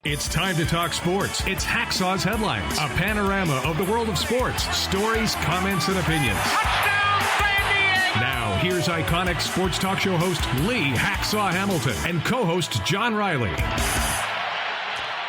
It's time to talk sports. It's Hacksaw's Headlines, a panorama of the world of sports, stories, comments, and opinions. Touchdown, San Diego! Now, here's iconic sports talk show host Lee Hacksaw Hamilton and co-host John Riley.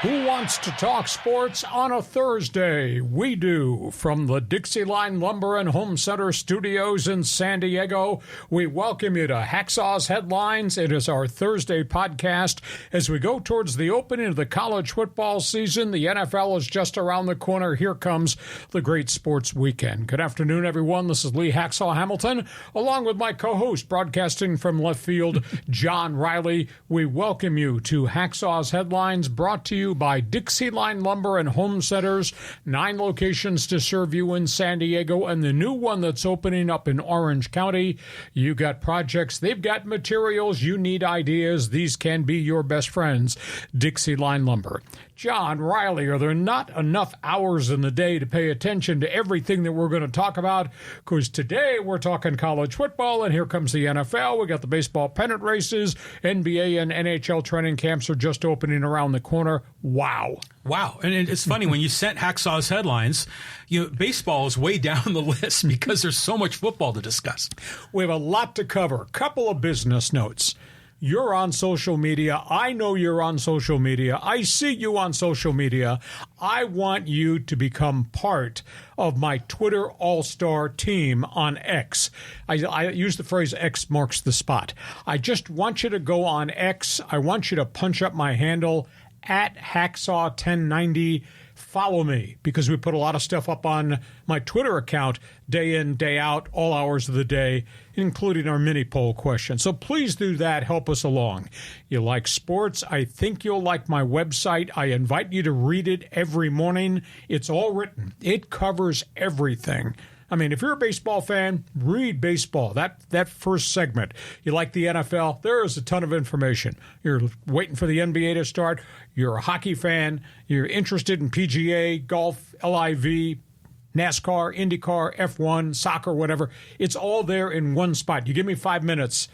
Who wants to talk sports on a Thursday? We do. From the DIXIELINE Lumber and Home Center studios in San Diego, we welcome you to Hacksaw's Headlines. It is our Thursday podcast. As we go towards the opening of the college football season, the NFL is just around the corner. Here comes the great sports weekend. Good afternoon, everyone. This is Lee Hacksaw Hamilton, along with my co-host, broadcasting from left field, John Riley. We welcome you to Hacksaw's Headlines, brought to you by DIXIELINE Lumber and Home Centers. 9 locations to serve you in San Diego, and the new one that's opening up in Orange County. You got projects, they've got materials, you need ideas. These can be your best friends. DIXIELINE Lumber. John Riley, are there not enough hours in the day to pay attention to everything that we're going to talk about? Because today we're talking college football, and here comes the NFL. We got the baseball pennant races. NBA and NHL training camps are just opening around the corner. Wow. And it's funny, when you sent Hacksaw's Headlines, baseball is way down the list because there's so much football to discuss. We have a lot to cover. Couple of business notes. You're on social media. I know you're on social media. I see you on social media. I want you to become part of my Twitter all-star team on X. I use the phrase X marks the spot. I just want you to go on X. I want you to punch up my handle at Hacksaw1090. Follow me, because we put a lot of stuff up on my Twitter account day in, day out, all hours of the day, including our mini poll question. So please do that. Help us along. You like sports? I think you'll like my website. I invite you to read it every morning. It's all written. It covers everything. I mean, if you're a baseball fan, read baseball. That first segment. You like the NFL, there is a ton of information. You're waiting for the NBA to start. You're a hockey fan. You're interested in PGA, golf, LIV, NASCAR, IndyCar, F1, soccer, whatever. It's all there in one spot. You give me 5 minutes.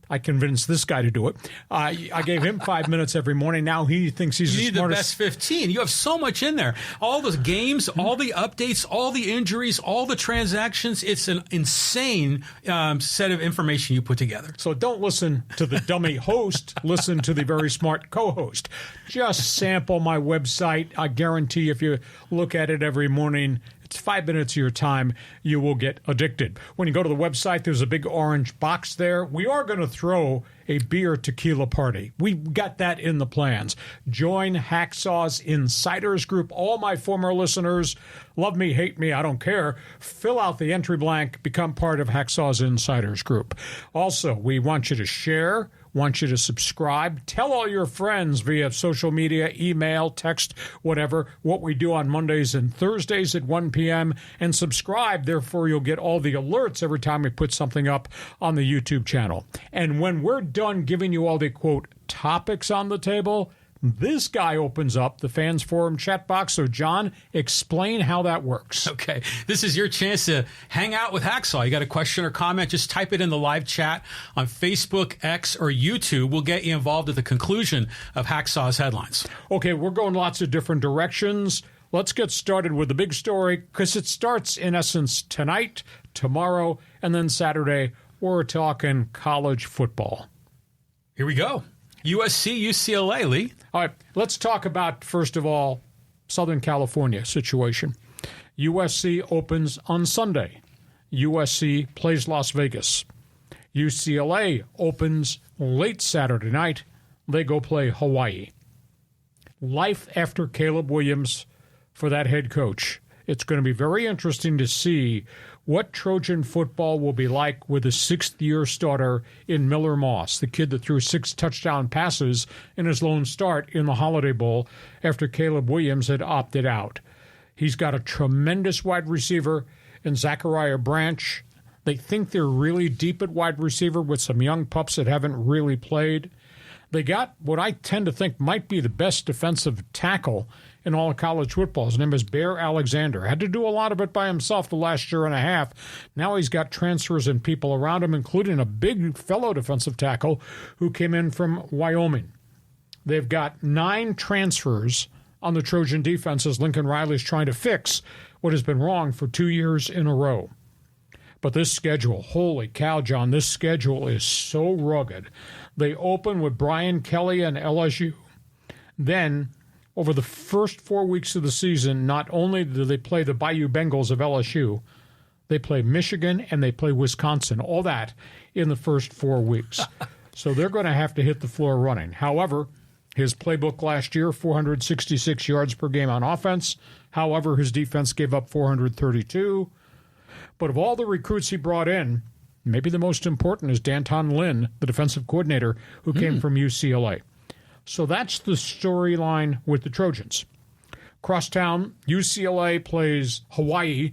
I convinced this guy to do it. I gave him 5 minutes every morning. Now he thinks he's the smartest. You need the best 15. You have so much in there. All the games, all the updates, all the injuries, all the transactions. It's an insane set of information you put together. So don't listen to the dummy host. Listen to the very smart co-host. Just sample my website. I guarantee if you look at it every morning, it's 5 minutes of your time, you will get addicted. When you go to the website, there's a big orange box there. We are going to throw a beer tequila party. We got that in the plans. Join Hacksaw's Insiders Group. All my former listeners, love me, hate me, I don't care. Fill out the entry blank, become part of Hacksaw's Insiders Group. Also, we want you to share, want you to subscribe. Tell all your friends via social media, email, text, whatever, what we do on Mondays and Thursdays at 1 p.m. And subscribe. Therefore, you'll get all the alerts every time we put something up on the YouTube channel. And when we're done giving you all the, quote, topics on the table, this guy opens up the Fans Forum chat box. So, John, explain how that works. Okay. This is your chance to hang out with Hacksaw. You got a question or comment, just type it in the live chat on Facebook, X, or YouTube. We'll get you involved at the conclusion of Hacksaw's Headlines. Okay, we're going lots of different directions. Let's get started with the big story, because it starts, in essence, tonight, tomorrow, and then Saturday. We're talking college football. Here we go. USC-UCLA, Lee. All right, let's talk about, first of all, Southern California situation. USC opens on Sunday. USC plays Las Vegas. UCLA opens late Saturday night. They go play Hawaii. Life after Caleb Williams for that head coach. It's going to be very interesting to see what Trojan football will be like with a sixth-year starter in Miller Moss, the kid that threw 6 touchdown passes in his lone start in the Holiday Bowl after Caleb Williams had opted out. He's got a tremendous wide receiver in Zachariah Branch. They think they're really deep at wide receiver with some young pups that haven't really played. They got what I tend to think might be the best defensive tackle in all of college football. His name is Bear Alexander. Had to do a lot of it by himself the last year and a half. Now he's got transfers and people around him, including a big fellow defensive tackle who came in from Wyoming. They've got 9 transfers on the Trojan defense as Lincoln Riley's trying to fix what has been wrong for 2 years in a row. But this schedule, holy cow, John, this schedule is so rugged. They open with Brian Kelly and LSU. Then, over the first 4 weeks of the season, not only do they play the Bayou Bengals of LSU, they play Michigan and they play Wisconsin. All that in the first 4 weeks. So they're going to have to hit the floor running. However, his playbook last year, 466 yards per game on offense. However, his defense gave up 432. But of all the recruits he brought in, maybe the most important is Danton Lynn, the defensive coordinator, who came from UCLA. So that's the storyline with the Trojans. Crosstown, UCLA plays Hawaii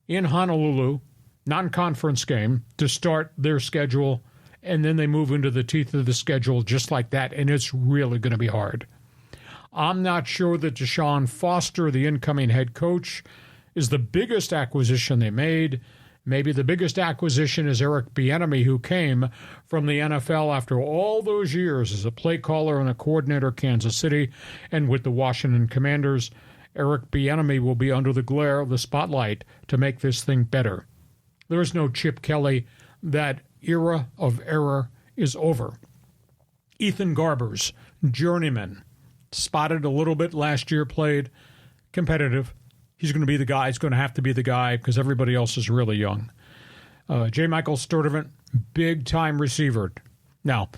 in Honolulu, non-conference game, to start their schedule, and then they move into the teeth of the schedule just like that, and it's really going to be hard. I'm not sure that Deshaun Foster, the incoming head coach, is the biggest acquisition they made. Maybe the biggest acquisition is Eric Bieniemy, who came from the NFL after all those years as a play caller and a coordinator at Kansas City and with the Washington Commanders. Eric Bieniemy will be under the glare of the spotlight to make this thing better. There is no Chip Kelly. That era of error is over. Ethan Garbers, journeyman, spotted a little bit last year, played competitive. He's going to be the guy. He's going to have to be the guy because everybody else is really young. J. Michael Sturdivant, big-time receiver. Now,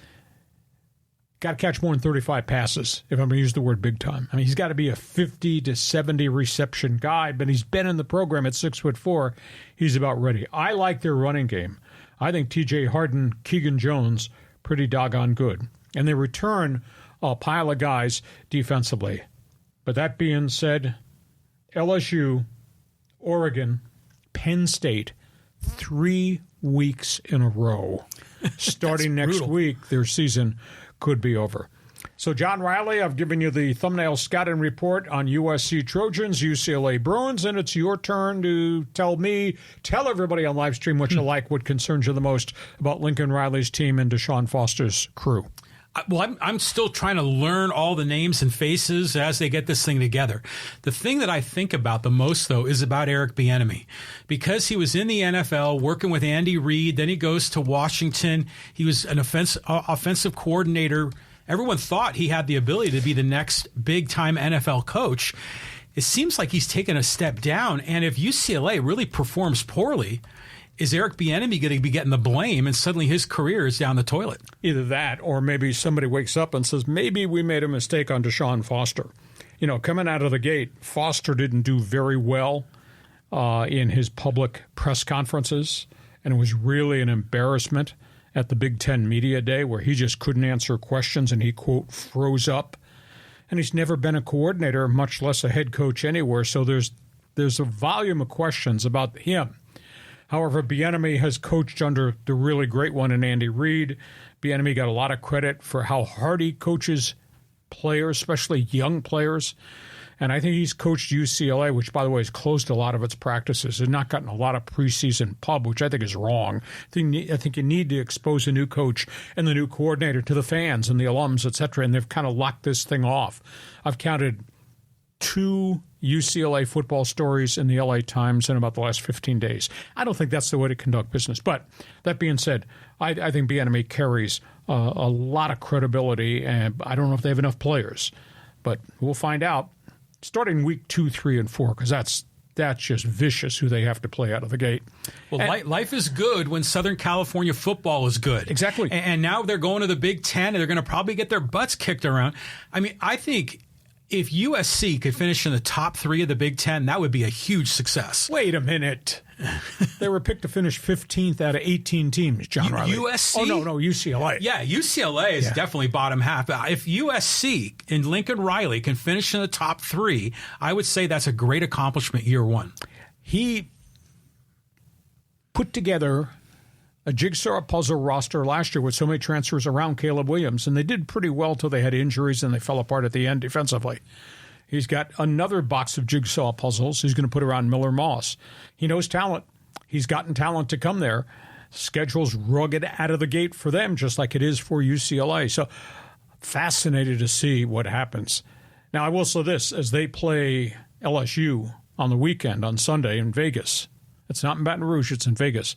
got to catch more than 35 passes, if I'm going to use the word big time. I mean, he's got to be a 50 to 70 reception guy, but he's been in the program at 6'4". He's about ready. I like their running game. I think T.J. Harden, Keegan Jones, pretty doggone good. And they return a pile of guys defensively. But that being said, LSU, Oregon, Penn State, 3 weeks in a row. Starting next week, their season could be over. So, John Riley, I've given you the thumbnail scouting report on USC Trojans, UCLA Bruins, and it's your turn to tell everybody on live stream what you like, what concerns you the most about Lincoln Riley's team and Deshaun Foster's crew. Well, I'm still trying to learn all the names and faces as they get this thing together. The thing that I think about the most, though, is about Eric Bieniemy. Because he was in the NFL working with Andy Reid, then he goes to Washington. He was an offensive coordinator. Everyone thought he had the ability to be the next big-time NFL coach. It seems like he's taken a step down, and if UCLA really performs poorly, is Eric Bieniemy going to be getting the blame and suddenly his career is down the toilet? Either that or maybe somebody wakes up and says, maybe we made a mistake on Deshaun Foster. You know, coming out of the gate, Foster didn't do very well in his public press conferences, and it was really an embarrassment at the Big Ten Media Day where he just couldn't answer questions and he, quote, froze up. And he's never been a coordinator, much less a head coach anywhere, so there's a volume of questions about him. However, Bieniemy has coached under the really great one in Andy Reid. Bieniemy got a lot of credit for how hard he coaches players, especially young players. And I think he's coached UCLA, which, by the way, has closed a lot of its practices and not gotten a lot of preseason pub, which I think is wrong. I think you need to expose a new coach and the new coordinator to the fans and the alums, et cetera, and they've kind of locked this thing off. I've counted 2 UCLA football stories in the LA Times in about the last 15 days. I don't think that's the way to conduct business. But that being said, I think Bieniemy carries a lot of credibility, and I don't know if they have enough players. But we'll find out starting week 2, 3, and 4, because that's just vicious who they have to play out of the gate. Well, life is good when Southern California football is good. Exactly. And now they're going to the Big Ten, and they're going to probably get their butts kicked around. I mean, I think if USC could finish in the top 3 of the Big Ten, that would be a huge success. Wait a minute. They were picked to finish 15th out of 18 teams, John Riley. USC? Oh, no, UCLA. Yeah, UCLA is definitely bottom half. If USC and Lincoln Riley can finish in the top 3, I would say that's a great accomplishment year one. He put together a jigsaw puzzle roster last year with so many transfers around Caleb Williams, and they did pretty well till they had injuries and they fell apart at the end defensively. He's got another box of jigsaw puzzles he's going to put around Miller Moss. He knows talent. He's gotten talent to come there. Schedule's rugged out of the gate for them, just like it is for UCLA. So fascinated to see what happens. Now, I will say this, as they play LSU on the weekend, on Sunday in Vegas. It's not in Baton Rouge, it's in Vegas.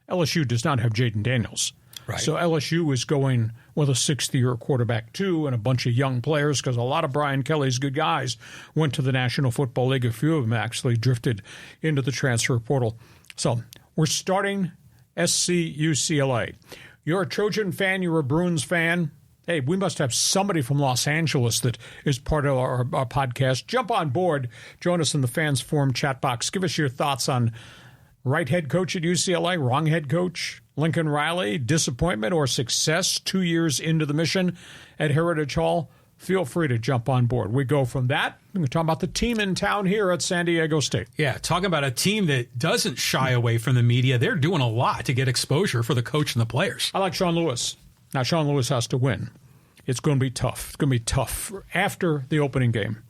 LSU does not have Jaden Daniels. Right. So LSU is going with a sixth-year quarterback, too, and a bunch of young players, because a lot of Brian Kelly's good guys went to the National Football League. A few of them actually drifted into the transfer portal. So we're starting USC-UCLA. You're a Trojan fan, you're a Bruins fan. Hey, we must have somebody from Los Angeles that is part of our podcast. Jump on board. Join us in the Fans Forum chat box. Give us your thoughts on right head coach at UCLA, wrong head coach, Lincoln Riley, disappointment or success 2 years into the mission at Heritage Hall. Feel free to jump on board. We go from that. We're going to talk about the team in town here at San Diego State. Yeah, talking about a team that doesn't shy away from the media. They're doing a lot to get exposure for the coach and the players. I like Sean Lewis. Now, Sean Lewis has to win. It's going to be tough. It's going to be tough after the opening game.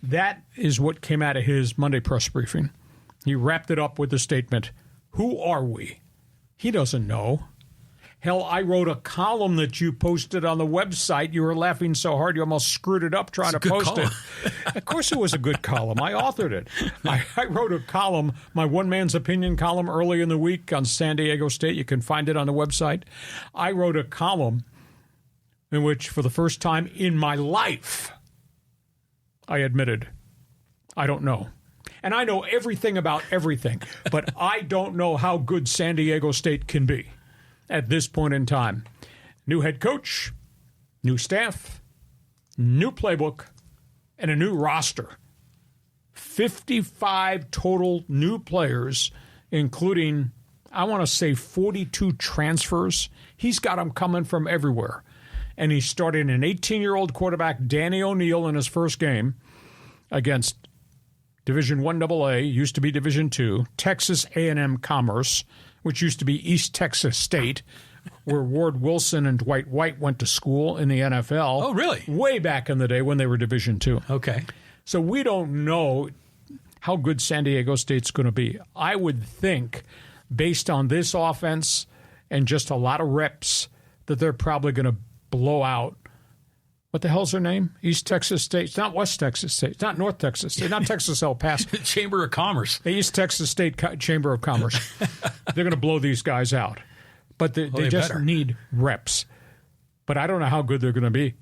That is what came out of his Monday press briefing. He wrapped it up with the statement, "Who are we?" He doesn't know. Hell, I wrote a column that you posted on the website. You were laughing so hard you almost screwed it up trying to post it. Of course it was a good column. I authored it. I wrote a column, my one man's opinion column, early in the week on San Diego State. You can find it on the website. I wrote a column in which, for the first time in my life, I admitted, I don't know. And I know everything about everything, but I don't know how good San Diego State can be at this point in time. New head coach, new staff, new playbook, and a new roster. 55 total new players, including, I want to say, 42 transfers. He's got them coming from everywhere. And he's starting an 18-year-old quarterback, Danny O'Neal, in his first game against Division I AA, used to be Division II, Texas A&M Commerce, which used to be East Texas State, where Ward Wilson and Dwight White went to school in the NFL. Oh, really? Way back in the day when they were Division II. Okay. So we don't know how good San Diego State's going to be. I would think, based on this offense and just a lot of reps, that they're probably going to blow out. What the hell's their name? East Texas State. It's not West Texas State. It's not North Texas State. Not Texas El Paso. Chamber of Commerce. The East Texas State Chamber of Commerce. They're going to blow these guys out. But they just better. need reps. But I don't know how good they're going to be.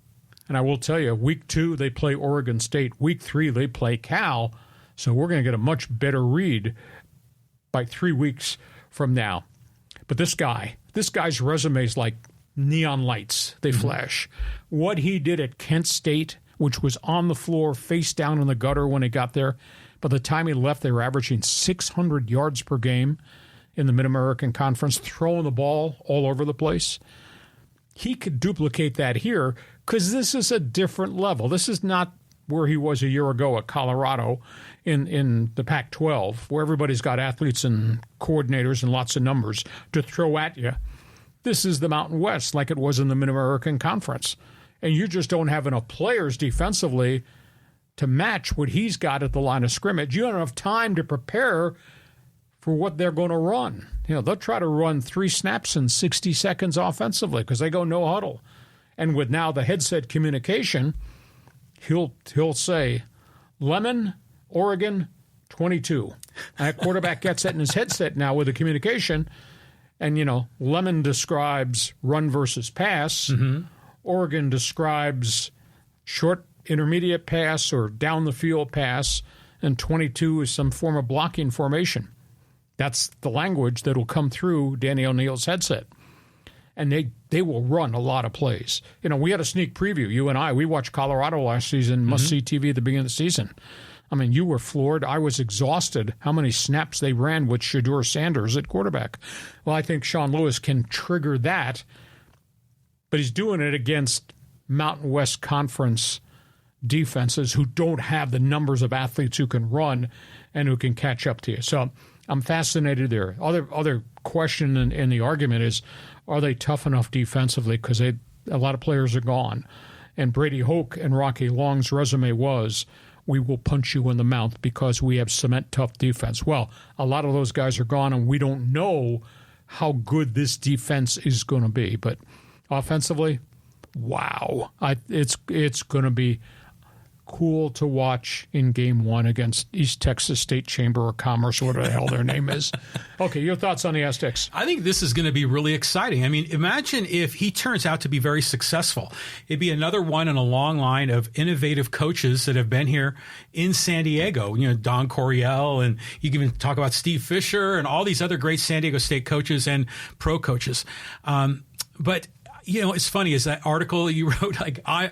And I will tell you, week 2, they play Oregon State. Week 3, they play Cal. So we're going to get a much better read by 3 weeks from now. But this guy's resume is like neon lights. They flash. What he did at Kent State, which was on the floor, face down in the gutter when he got there, by the time he left, they were averaging 600 yards per game in the Mid-American Conference, throwing the ball all over the place. He could duplicate that here because this is a different level. This is not where he was a year ago at Colorado in the Pac-12, where everybody's got athletes and coordinators and lots of numbers to throw at you. This is the Mountain West, like it was in the Mid-American Conference. And you just don't have enough players defensively to match what he's got at the line of scrimmage. You don't have enough time to prepare for what they're going to run. You know, they'll try to run 3 snaps in 60 seconds offensively because they go no huddle. And with now the headset communication, he'll say, Lemon, Oregon, 22. And that quarterback gets it in his headset now with the communication. And, you know, Lemon describes run versus pass. Mm-hmm. Oregon describes short, intermediate pass or down the field pass. And 22 is some form of blocking formation. That's the language that will come through Danny O'Neal's headset. And they will run a lot of plays. You know, we had a sneak preview. You and I, we watched Colorado last season, must-see TV at the beginning of the season. I mean, you were floored. I was exhausted how many snaps they ran with Shedeur Sanders at quarterback. Well, I think Sean Lewis can trigger that, but he's doing it against Mountain West Conference defenses who don't have the numbers of athletes who can run and who can catch up to you. So I'm fascinated there. Other question in the argument is, are they tough enough defensively? Because a lot of players are gone. And Brady Hoke and Rocky Long's resume was, we will punch you in the mouth because we have cement tough defense. Well, a lot of those guys are gone, and we don't know how good this defense is going to be. But offensively, wow. It's going to be cool to watch in Game 1 against East Texas State Chamber of Commerce, whatever the hell their name is. Okay, your thoughts on the Aztecs? I think this is going to be really exciting. I mean, imagine if he turns out to be very successful. It'd be another one in a long line of innovative coaches that have been here in San Diego. You know, Don Coryell, and you can even talk about Steve Fisher and all these other great San Diego State coaches and pro coaches. But you know, it's funny, is that article you wrote, like, I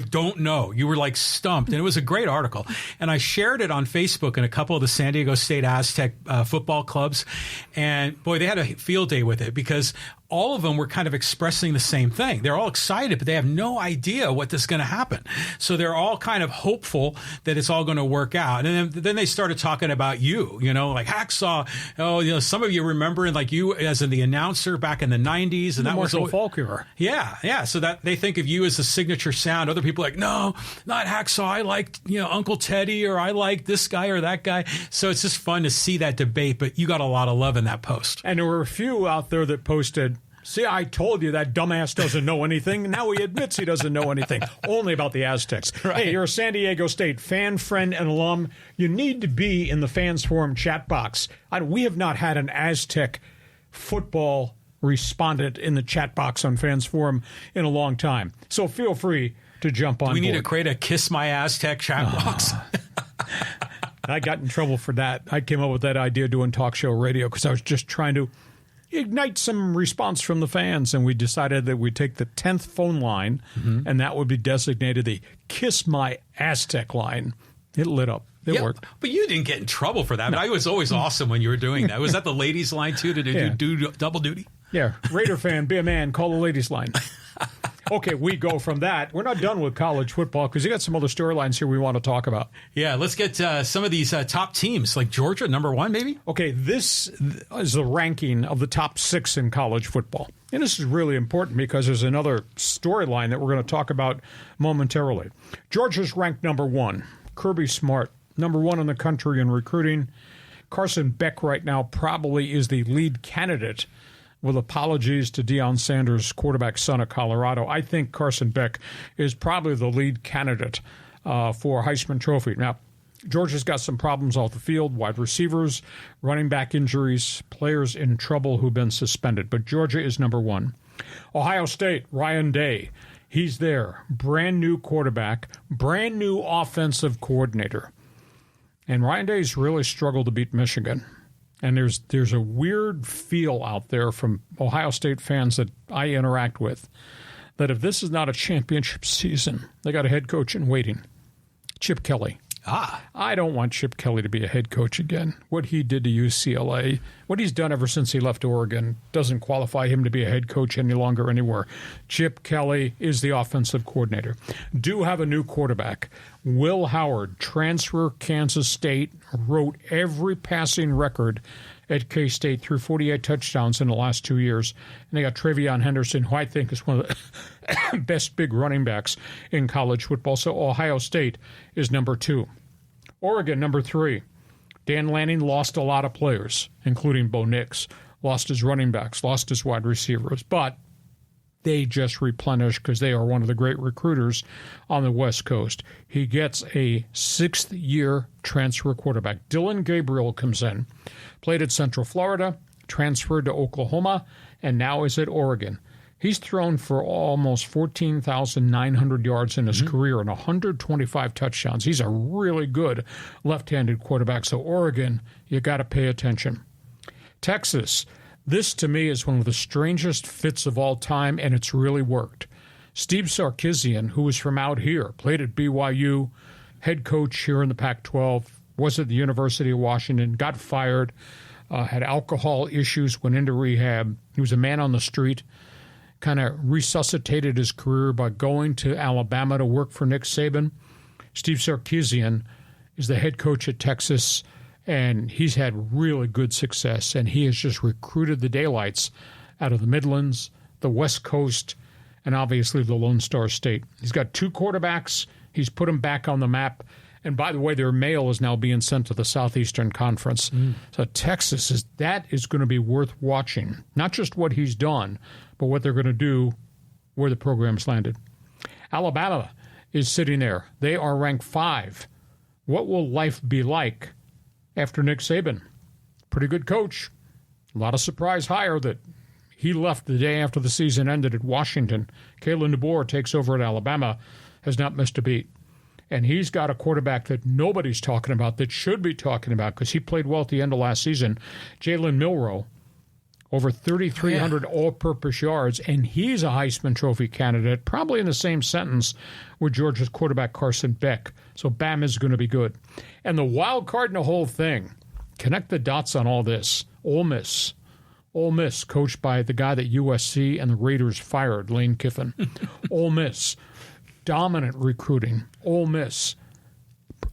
don't know. You were like stumped, and it was a great article. And I shared it on Facebook in a couple of the San Diego State Aztec football clubs. And boy, they had a field day with it because all of them were kind of expressing the same thing. They're all excited, but they have no idea what is going to happen. So they're all kind of hopeful that it's all going to work out. And then they started talking about you know, like Hacksaw. Oh, you know, some of you remember, like you as the announcer back in the 90s. And that was Marshall Falk era. Yeah. So that they think of you as the signature sound. Other people are like, no, not Hacksaw. I like, you know, Uncle Teddy, or I like this guy or that guy. So it's just fun to see that debate, but you got a lot of love in that post. And there were a few out there that posted, see, I told you that dumbass doesn't know anything. Now he admits he doesn't know anything. Only about the Aztecs. Right. Hey, you're a San Diego State fan, friend, and alum. You need to be in the Fans Forum chat box. We have not had an Aztec football respondent in the chat box on Fans Forum in a long time. So feel free to jump on board. We need to create a Kiss My Aztec chat box. I got in trouble for that. I came up with that idea doing talk show radio because I was just trying to ignite some response from the fans, and we decided that we'd take the 10th phone line, and that would be designated the Kiss My Aztec line. It lit up. It worked. But you didn't get in trouble for that. No. But it was always awesome when you were doing that. Was that the ladies' line, too? Did you do double duty? Yeah. Raider fan, be a man, call the ladies' line. Okay, we go from that. We're not done with college football because you got some other storylines here we want to talk about. Yeah, let's get some of these top teams, like Georgia, number 1, maybe? Okay, this is the ranking of the top 6 in college football. And this is really important because there's another storyline that we're going to talk about momentarily. Georgia's ranked number 1. Kirby Smart, number 1 in the country in recruiting. Carson Beck right now probably is the lead candidate, with apologies to Deion Sanders, quarterback son of Colorado. I think Carson Beck is probably the lead candidate for a Heisman Trophy. Now, Georgia's got some problems off the field, wide receivers, running back injuries, players in trouble who've been suspended. But Georgia is number 1. Ohio State, Ryan Day, he's there. Brand new quarterback, brand new offensive coordinator. And Ryan Day's really struggled to beat Michigan. And there's a weird feel out there from Ohio State fans that I interact with that if this is not a championship season, they got a head coach in waiting, Chip Kelly. I don't want Chip Kelly to be a head coach again. What he did to UCLA, what he's done ever since he left Oregon, doesn't qualify him to be a head coach any longer anywhere. Chip Kelly is the offensive coordinator. Do have a new quarterback. Will Howard, transfer Kansas State, wrote every passing record at K-State through 48 touchdowns in the last 2 years. And they got Travion Henderson, who I think is one of the best big running backs in college football. So Ohio State is number 2. Oregon, number 3. Dan Lanning lost a lot of players, including Bo Nix. Lost his running backs, lost his wide receivers. But they just replenish because they are one of the great recruiters on the West Coast. He gets a 6th-year transfer quarterback. Dylan Gabriel comes in, played at Central Florida, transferred to Oklahoma, and now is at Oregon. He's thrown for almost 14,900 yards in his career and 125 touchdowns. He's a really good left-handed quarterback. So Oregon, you got to pay attention. Texas, this to me is one of the strangest fits of all time, and it's really worked. Steve Sarkisian, who was from out here, played at BYU, head coach here in the Pac-12, was at the University of Washington, got fired, had alcohol issues, went into rehab. He was a man on the street, kind of resuscitated his career by going to Alabama to work for Nick Saban. Steve Sarkisian is the head coach at Texas, and he's had really good success, and he has just recruited the daylights out of the Midlands, the West Coast, and obviously the Lone Star State. He's got 2 quarterbacks. He's put them back on the map. And by the way, their mail is now being sent to the Southeastern Conference. So Texas, is going to be worth watching. Not just what he's done, but what they're going to do where the program's landed. Alabama is sitting there. They are ranked 5. What will life be like after Nick Saban? Pretty good coach. A lot of surprise hire that he left the day after the season ended at Washington. Kalen DeBoer takes over at Alabama, has not missed a beat. And he's got a quarterback that nobody's talking about that should be talking about because he played well at the end of last season. Jalen Milroe, over 3,300 all-purpose yards, and he's a Heisman Trophy candidate, probably in the same sentence with Georgia's quarterback Carson Beck. So Bama's going to be good. And the wild card in the whole thing, connect the dots on all this, Ole Miss. Ole Miss, coached by the guy that USC and the Raiders fired, Lane Kiffin. Ole Miss, dominant recruiting. Ole Miss,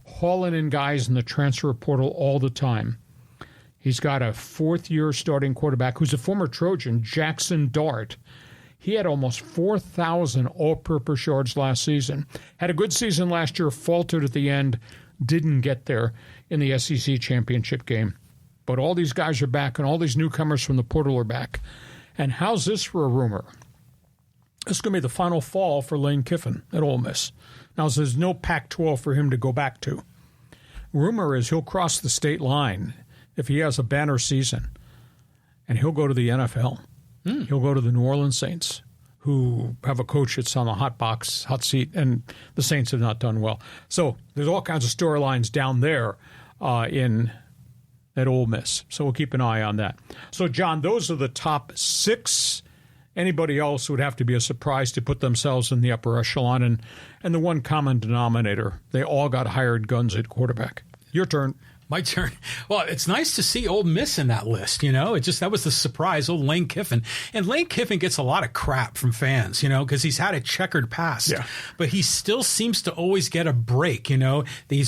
hauling in guys in the transfer portal all the time. He's got a fourth-year starting quarterback who's a former Trojan, Jackson Dart. He had almost 4,000 all-purpose yards last season. Had a good season last year, faltered at the end, didn't get there in the SEC championship game. But all these guys are back, and all these newcomers from the portal are back. And how's this for a rumor? This is going to be the final fall for Lane Kiffin at Ole Miss. Now, there's no Pac-12 for him to go back to. Rumor is he'll cross the state line if he has a banner season, and he'll go to the NFL. He'll go to the New Orleans Saints, who have a coach that's on the hot seat, and the Saints have not done well. So there's all kinds of storylines down there at Ole Miss. So we'll keep an eye on that. So, John, those are the top 6. Anybody else would have to be a surprise to put themselves in the upper echelon. And the one common denominator, they all got hired guns at quarterback. Your turn. My turn. Well, it's nice to see Ole Miss in that list, you know. That was the surprise, old Lane Kiffin. And Lane Kiffin gets a lot of crap from fans, you know, because he's had a checkered past. Yeah. But he still seems to always get a break, you know. He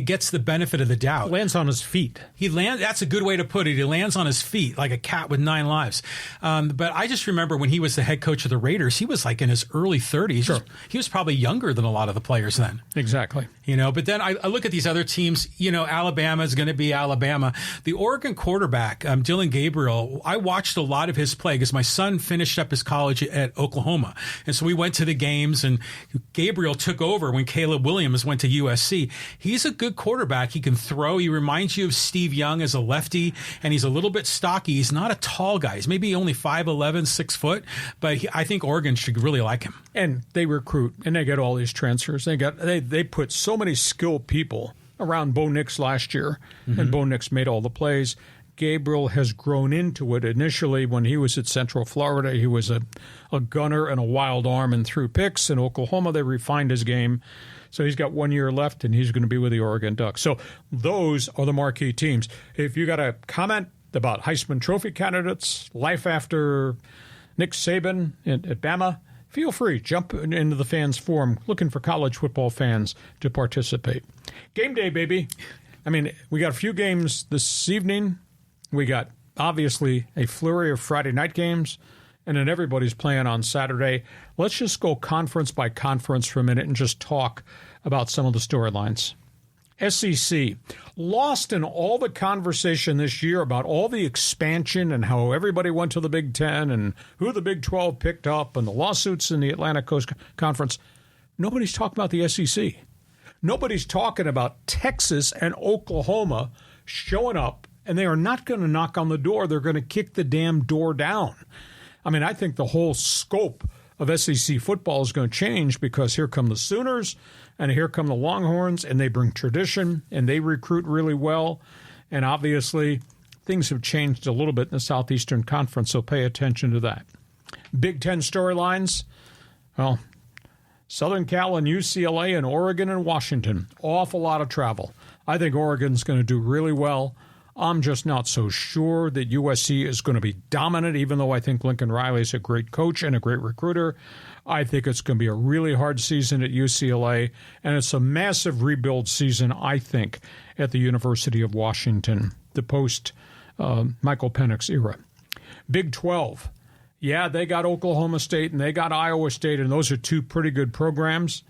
gets the benefit of the doubt. Lands on his feet. That's a good way to put it. He lands on his feet like a cat with 9 lives. But I just remember when he was the head coach of the Raiders, he was like in his early 30s. Sure. He was probably younger than a lot of the players then. Exactly. You know, but then I look at these other teams, you know, Alabama is going to be Alabama. The Oregon quarterback, Dylan Gabriel, I watched a lot of his play because my son finished up his college at Oklahoma. And so we went to the games, and Gabriel took over when Caleb Williams went to USC. He's a good quarterback. He can throw. He reminds you of Steve Young as a lefty, and he's a little bit stocky. He's not a tall guy. He's maybe only 5'11", 6 foot, but I think Oregon should really like him. And they recruit, and they get all these transfers. They put so many skilled people around Bo Nix last year, and Bo Nix made all the plays. Gabriel has grown into it. Initially, when he was at Central Florida, he was a gunner and a wild arm and threw picks. In Oklahoma, they refined his game. So he's got 1 year left, and he's going to be with the Oregon Ducks. So those are the marquee teams. If you got a comment about Heisman Trophy candidates, life after Nick Saban at Bama, feel free. Jump into the fans forum, looking for college football fans to participate. Game day, baby. I mean, we got a few games this evening. We got, obviously, a flurry of Friday night games, and then everybody's playing on Saturday. Let's just go conference by conference for a minute and just talk about some of the storylines. SEC, lost in all the conversation this year about all the expansion and how everybody went to the Big Ten and who the Big 12 picked up and the lawsuits in the Atlantic Coast Conference. Nobody's talking about the SEC. Nobody's talking about Texas and Oklahoma showing up, and they are not going to knock on the door. They're going to kick the damn door down. I mean, I think the whole scope of SEC football is going to change because here come the Sooners and here come the Longhorns, and they bring tradition, and they recruit really well. And obviously, things have changed a little bit in the Southeastern Conference, so pay attention to that. Big Ten storylines, well, Southern Cal and UCLA and Oregon and Washington, awful lot of travel. I think Oregon's going to do really well. I'm just not so sure that USC is going to be dominant, even though I think Lincoln Riley's a great coach and a great recruiter. I think it's going to be a really hard season at UCLA, and it's a massive rebuild season, I think, at the University of Washington, the post-Michael Penix era. Big 12. Yeah, they got Oklahoma State and they got Iowa State, and those are two pretty good programs.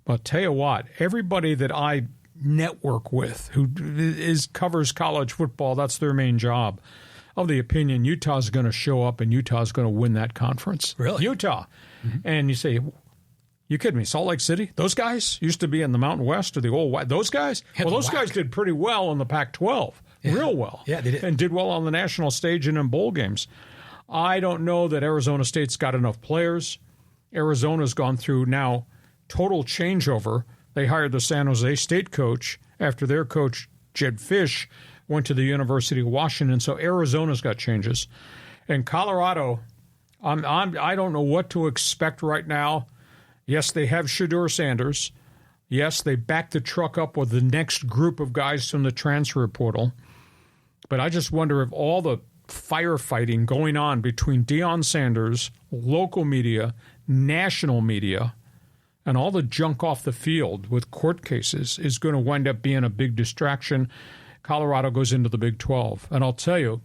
But tell you what, everybody that I network with who covers college football, that's their main job. of the opinion Utah's going to show up and Utah's going to win that conference. Really? Utah. And you say, you kidding me? Salt Lake City? Those guys used to be in the Mountain West or the old West. Those guys? Well, those guys did pretty well in the Pac-12. Yeah. Real well. Yeah, they did. And did well on the national stage and in bowl games. I don't know that Arizona State's got enough players. Arizona's gone through now total changeover. They hired the San Jose State coach after their coach, Jed Fish, went to the University of Washington. So Arizona's got changes. And Colorado, I don't know what to expect right now. Yes, they have Shedeur Sanders. Yes, they backed the truck up with the next group of guys from the transfer portal. But I just wonder if all the firefighting going on between Deion Sanders, local media, national media, and all the junk off the field with court cases is going to wind up being a big distraction. Colorado goes into the Big 12. And I'll tell you,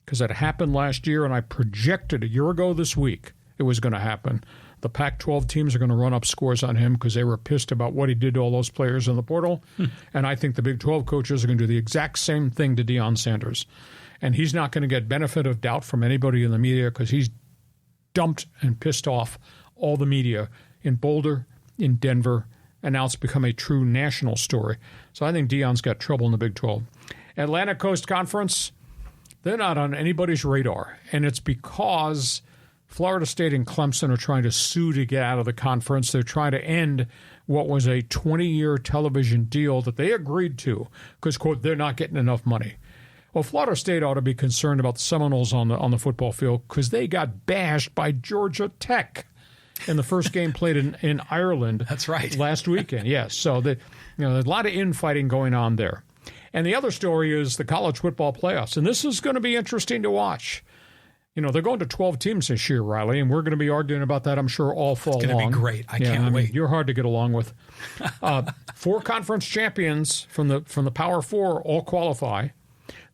because it happened last year, and I projected a year ago this week it was going to happen. The Pac-12 teams are going to run up scores on him because they were pissed about what he did to all those players in the portal. And I think the Big 12 coaches are going to do the exact same thing to Deion Sanders. And he's not going to get benefit of doubt from anybody in the media because he's dumped and pissed off all the media in Boulder, in Denver, and now it's become a true national story. So I think Deion's got trouble in the Big 12. Atlantic Coast Conference, they're not on anybody's radar. And it's because Florida State and Clemson are trying to sue to get out of the conference. They're trying to end what was a 20-year television deal that they agreed to because, quote, they're not getting enough money. Well, Florida State ought to be concerned about the Seminoles on the football field because they got bashed by Georgia Tech in the first game played in Ireland. That's right. Last weekend, yes. So there's a lot of infighting going on there. And the other story is the college football playoffs. And this is going to be interesting to watch. They're going to 12 teams this year, Riley, and we're going to be arguing about that, I'm sure, all fall long. It's going to be great. I can't wait. You're hard to get along with. 4 conference champions from the Power 4 all qualify.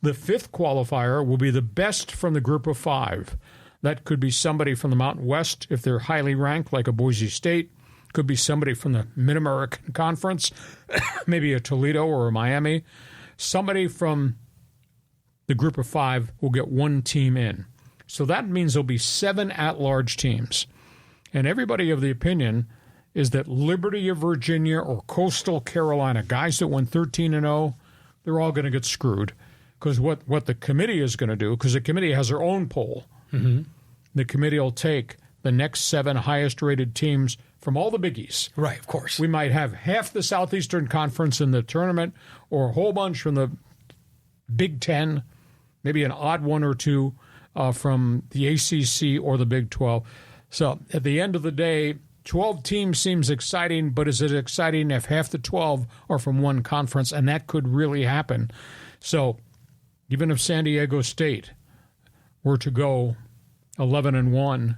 The 5th qualifier will be the best from the group of 5. That could be somebody from the Mountain West if they're highly ranked, like a Boise State. Could be somebody from the Mid-American Conference, maybe a Toledo or a Miami. Somebody from the group of 5 will get 1 team in. So that means there'll be 7 at-large teams. And everybody of the opinion is that Liberty of Virginia or Coastal Carolina, guys that went 13-0, they're all going to get screwed. Because what the committee is going to do, because the committee has their own poll, the committee will take the next 7 highest-rated teams from all the biggies. Right, of course. We might have half the Southeastern Conference in the tournament or a whole bunch from the Big Ten, maybe an odd one or two from the ACC or the Big 12. So at the end of the day, 12 teams seems exciting, but is it exciting if half the 12 are from one conference? And that could really happen. So even if San Diego State were to go 11-1,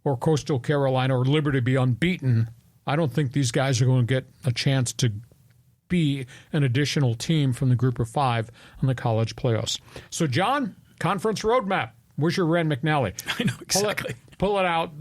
or Coastal Carolina or Liberty be unbeaten, I don't think these guys are going to get a chance to be an additional team from the group of 5 on the college playoffs. So, John, conference roadmap. Where's your Rand McNally? I know exactly. Pull it out.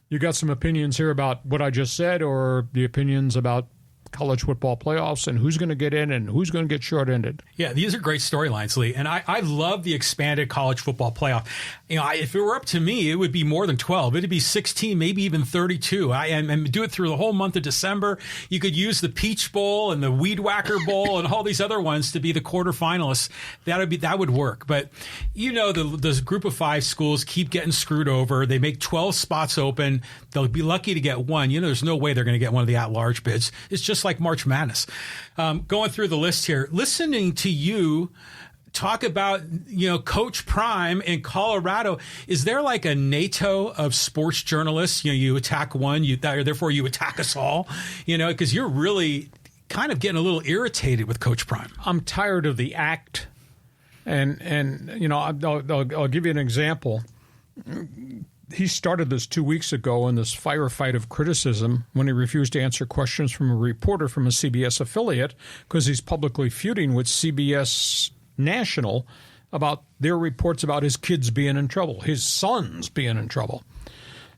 You got some opinions here about what I just said, or the opinions about college football playoffs and who's going to get in and who's going to get short-ended. Yeah, these are great storylines, Lee. And I love the expanded college football playoff. If it were up to me, it would be more than 12. It'd be 16, maybe even 32. And do it through the whole month of December. You could use the Peach Bowl and the Weed Whacker Bowl and all these other ones to be the quarterfinalists. That would work. But the group of 5 schools keep getting screwed over. They make 12 spots open. They'll be lucky to get one. There's no way they're going to get one of the at-large bids. It's just like March Madness. Going through the list here, listening to you talk about, Coach Prime in Colorado, is there like a NATO of sports journalists? You attack one, therefore you attack us all, because you're really kind of getting a little irritated with Coach Prime. I'm tired of the act. And I'll give you an example. He started this 2 weeks ago in this firefight of criticism when he refused to answer questions from a reporter from a CBS affiliate because he's publicly feuding with CBS National about their reports about his kids being in trouble, his sons being in trouble.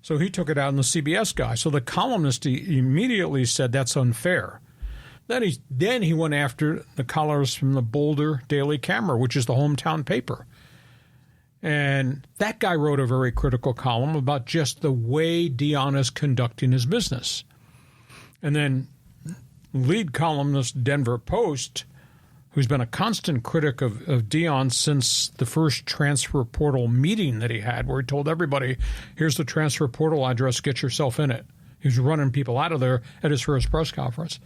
So he took it out on the CBS guy. So the columnist immediately said that's unfair. Then he went after the columnists from the Boulder Daily Camera, which is the hometown paper. And that guy wrote a very critical column about just the way Deion is conducting his business. And then lead columnist Denver Post, who's been a constant critic of Deion since the first transfer portal meeting that he had, where he told everybody, here's the transfer portal address, get yourself in it. He was running people out of there at his first press conference.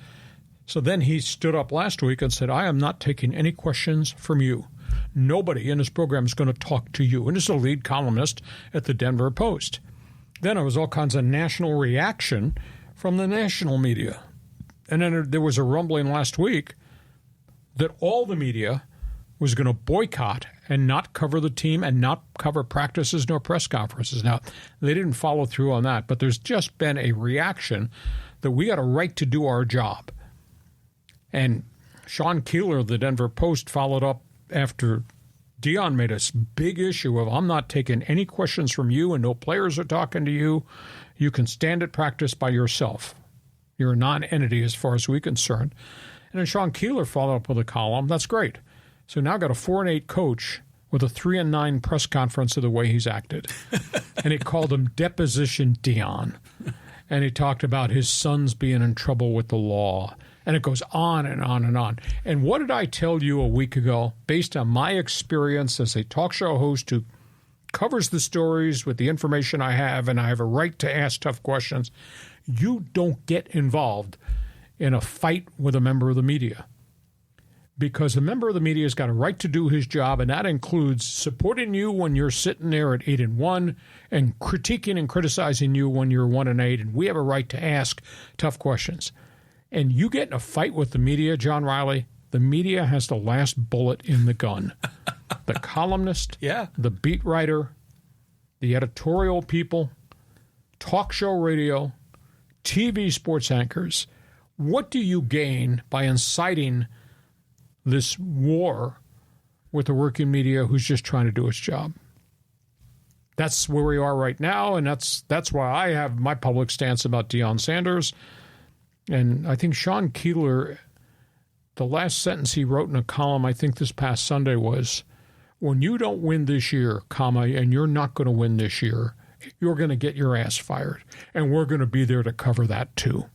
So then he stood up last week and said, I am not taking any questions from you. Nobody in this program is going to talk to you. And this is a lead columnist at the Denver Post. Then there was all kinds of national reaction from the national media. And then there was a rumbling last week that all the media was going to boycott and not cover the team and not cover practices nor press conferences. Now, they didn't follow through on that, but there's just been a reaction that we got a right to do our job. And Sean Keeler of the Denver Post followed up after Deion made a big issue of, I'm not taking any questions from you and no players are talking to you. You can stand at practice by yourself. You're a non-entity as far as we're concerned. And then Sean Keeler followed up with a column. That's great. So now got a 4-8 coach with a 3-9 press conference of the way he's acted. And he called him Deposition Deion. And he talked about his sons being in trouble with the law. And it goes on and on and on. And what did I tell you a week ago, based on my experience as a talk show host who covers the stories with the information I have, and I have a right to ask tough questions? You don't get involved in a fight with a member of the media, because a member of the media has got a right to do his job, and that includes supporting you when you're sitting there at 8-1 and critiquing and criticizing you when you're 1-8, and we have a right to ask tough questions. And you get in a fight with the media, John Riley, the media has the last bullet in the gun. The columnist, the beat writer, the editorial people, talk show radio, TV sports anchors. What do you gain by inciting this war with the working media who's just trying to do its job? That's where we are right now, and that's why I have my public stance about Deion Sanders. And I think Sean Keeler, the last sentence he wrote in a column, I think this past Sunday, was, when you don't win this year, and you're not going to win this year, you're going to get your ass fired. And we're going to be there to cover that too.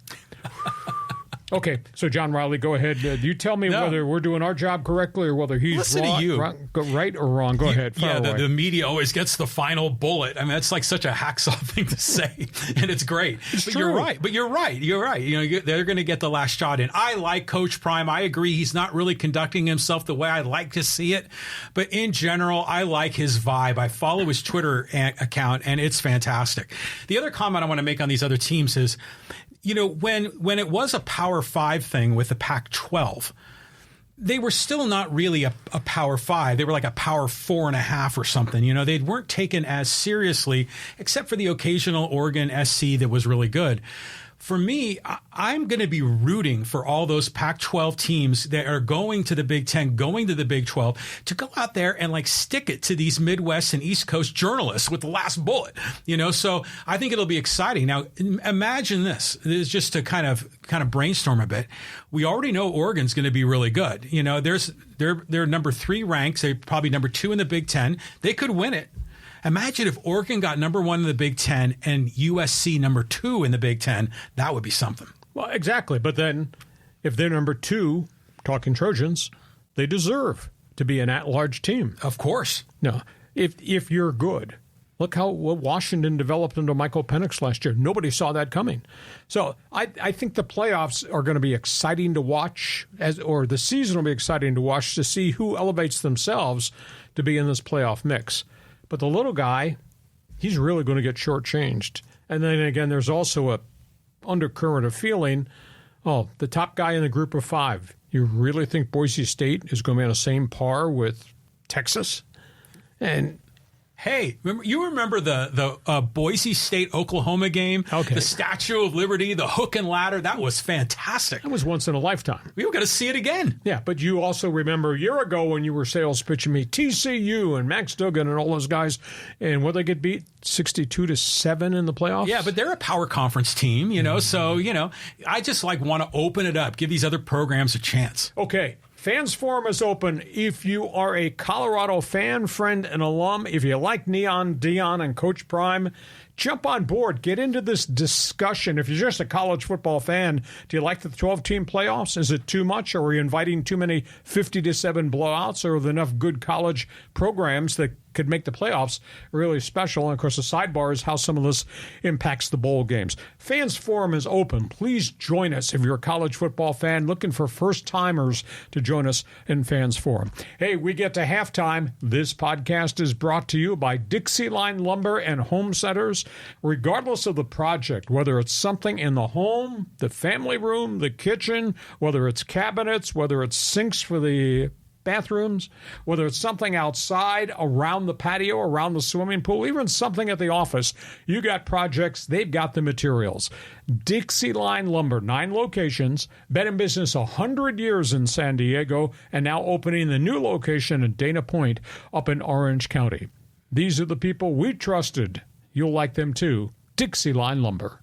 Okay, so John Riley, go ahead. You tell me whether we're doing our job correctly or whether he's right or wrong. Go ahead. The media always gets the final bullet. I mean, that's like such a hacksaw thing to say, and it's great. It's true. You're right. You know, they're going to get the last shot in. I like Coach Prime. I agree he's not really conducting himself the way I'd like to see it, but in general, I like his vibe. I follow his Twitter account, and it's fantastic. The other comment I want to make on these other teams is, you know, when it was a Power 5 thing with the Pac-12, they were still not really a Power 5. They were like a Power 4.5 or something. You know, they weren't taken as seriously, except for the occasional Oregon SC that was really good. For me, I'm going to be rooting for all those Pac-12 teams that are going to the Big Ten, going to the Big 12, to go out there and like stick it to these Midwest and East Coast journalists with the last bullet. You know, so I think it'll be exciting. Now, imagine this. This is just to kind of brainstorm a bit. We already know Oregon's going to be really good. You know, they're number 3 ranked. They're probably number 2 in the Big Ten. They could win it. Imagine if Oregon got number 1 in the Big Ten and USC number 2 in the Big Ten. That would be something. Well, exactly. But then if they're number 2, talking Trojans, they deserve to be an at-large team. Of course. No, if you're good. Look how Washington developed into Michael Penix last year. Nobody saw that coming. So I think the playoffs are going to be exciting to watch, or the season will be exciting to watch, to see who elevates themselves to be in this playoff mix. But the little guy, he's really going to get shortchanged. And then again, there's also a undercurrent of feeling, the top guy in the group of 5. You really think Boise State is going to be on the same par with Texas? And hey, remember the Boise State Oklahoma game? Okay. The Statue of Liberty, the hook and ladder. That was fantastic. That was once in a lifetime. We were going to see it again. Yeah, but you also remember a year ago when you were sales pitching me TCU and Max Duggan and all those guys, and what they get beat 62-7 in the playoffs. Yeah, but they're a power conference team, you know. So I just want to open it up, give these other programs a chance. Okay. Fans Forum is open. If you are a Colorado fan, friend, and alum, if you like Neon Deion and Coach Prime, jump on board. Get into this discussion. If you're just a college football fan, do you like the 12-team playoffs? Is it too much? Are we inviting too many 50-7 blowouts? Or are there enough good college programs that could make the playoffs really special? And, of course, the sidebar is how some of this impacts the bowl games. Fans Forum is open. Please join us if you're a college football fan looking for first-timers to join us in Fans Forum. Hey, we get to halftime. This podcast is brought to you by DIXIELINE Lumber and Home Centers. Regardless of the project, whether it's something in the home, the family room, the kitchen, whether it's cabinets, whether it's sinks for the bathrooms, whether it's something outside, around the patio, around the swimming pool, even something at the office, you got projects, they've got the materials. DIXIELINE Lumber, 9 locations, been in business 100 years in San Diego, and now opening the new location in Dana Point up in Orange County. These are the people we trusted. You'll like them too. DIXIELINE Lumber.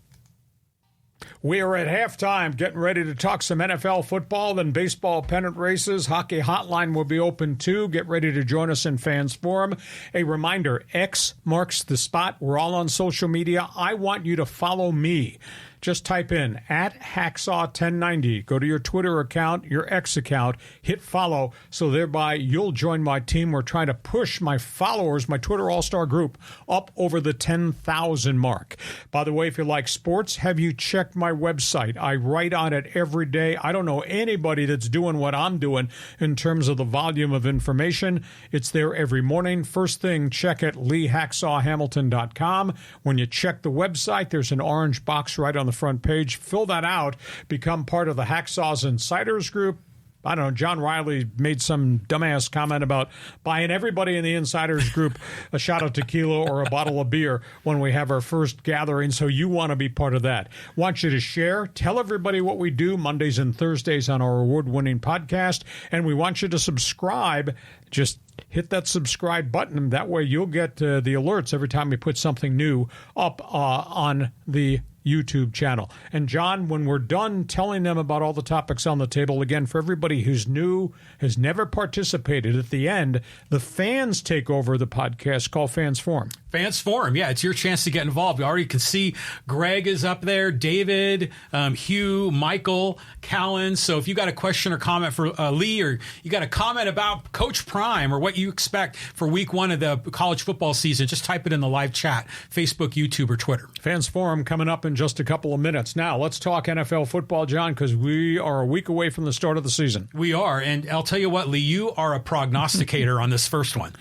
We are at halftime, getting ready to talk some NFL football, then baseball pennant races. Hockey hotline will be open too. Get ready to join us in Fans Forum. A reminder, X marks the spot. We're all on social media. I want you to follow me. Just type in @Hacksaw1090. Go to your Twitter account, your X account, hit follow, so thereby you'll join my team. We're trying to push my followers, my Twitter All-Star group, up over the 10,000 mark. By the way, if you like sports, have you checked my website? I write on it every day. I don't know anybody that's doing what I'm doing in terms of the volume of information. It's there every morning. First thing, check it, LeeHacksawHamilton.com. When you check the website, there's an orange box right on the front page. Fill that out. Become part of the Hacksaws Insiders group. I don't know, John Riley made some dumbass comment about buying everybody in the Insiders group a shot of tequila or a bottle of beer when we have our first gathering, so you want to be part of that. Want you to share. Tell everybody what we do Mondays and Thursdays on our award-winning podcast, and we want you to subscribe. Just hit that subscribe button. That way you'll get the alerts every time we put something new up on the YouTube channel. And John, when we're done telling them about all the topics on the table, again, for everybody who's new, has never participated, at the end, the fans take over the podcast called Fans Forum. Fans Forum, yeah, it's your chance to get involved. You already can see Greg is up there, David, Hugh, Michael, Callan. So if you got a question or comment for Lee, or you got a comment about Coach Prime or what you expect for week 1 of the college football season, just type it in the live chat, Facebook, YouTube, or Twitter. Fans Forum coming up in just a couple of minutes. Now, let's talk NFL football, John, because we are a week away from the start of the season. We are, and I'll tell you what, Lee, you are a prognosticator on this first one.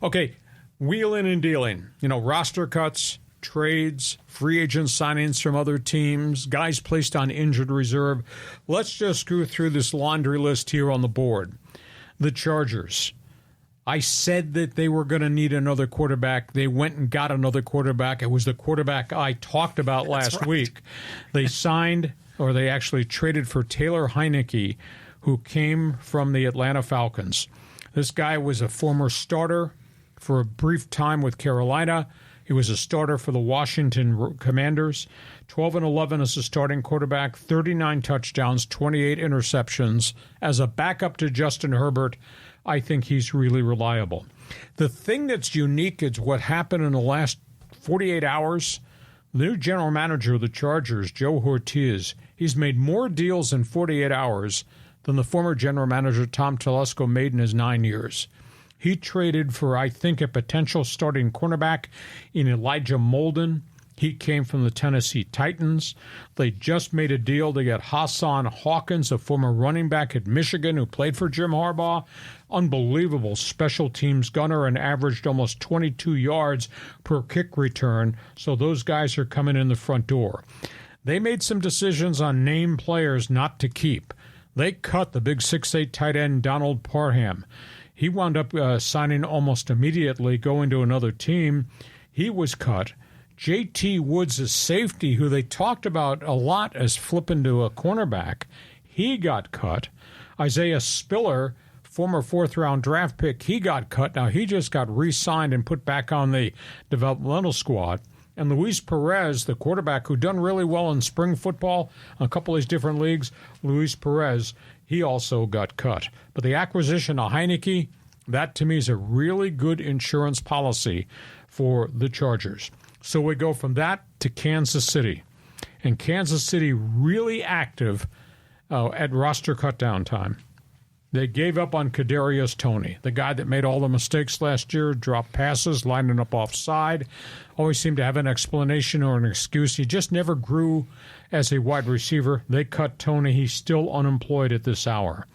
Okay, wheeling and dealing. You know, roster cuts, trades, free agent signings from other teams, guys placed on injured reserve. Let's just go through this laundry list here on the board. The Chargers. I said that they were going to need another quarterback. They went and got another quarterback. It was the quarterback I talked about last week. They signed, or they actually traded for Taylor Heineke, who came from the Atlanta Falcons. This guy was a former starter for a brief time with Carolina. He was a starter for the Washington Commanders. 12-11 as a starting quarterback, 39 touchdowns, 28 interceptions. As a backup to Justin Herbert, I think he's really reliable. The thing that's unique is what happened in the last 48 hours. The new general manager of the Chargers, Joe Ortiz, he's made more deals in 48 hours than the former general manager Tom Telesco made in his 9 years. He traded for, I think, a potential starting cornerback in Elijah Molden. He came from the Tennessee Titans. They just made a deal to get Hassan Hawkins, a former running back at Michigan who played for Jim Harbaugh. Unbelievable special teams gunner and averaged almost 22 yards per kick return. So those guys are coming in the front door. They made some decisions on name players not to keep. They cut the big 6'8" tight end Donald Parham. He wound up signing almost immediately, going to another team. He was cut. J.T. Woods, a safety, who they talked about a lot as flipping to a cornerback, he got cut. Isaiah Spiller, former fourth-round draft pick, he got cut. Now, he just got re-signed and put back on the developmental squad. And Luis Perez, the quarterback who done really well in spring football, a couple of these different leagues, Luis Perez, he also got cut. But the acquisition of Heineke, that to me is a really good insurance policy for the Chargers. So we go from that to Kansas City. And Kansas City really active at roster cut-down time. They gave up on Kadarius Toney, the guy that made all the mistakes last year, dropped passes, lining up offside, always seemed to have an explanation or an excuse. He just never grew as a wide receiver. They cut Toney. He's still unemployed at this hour.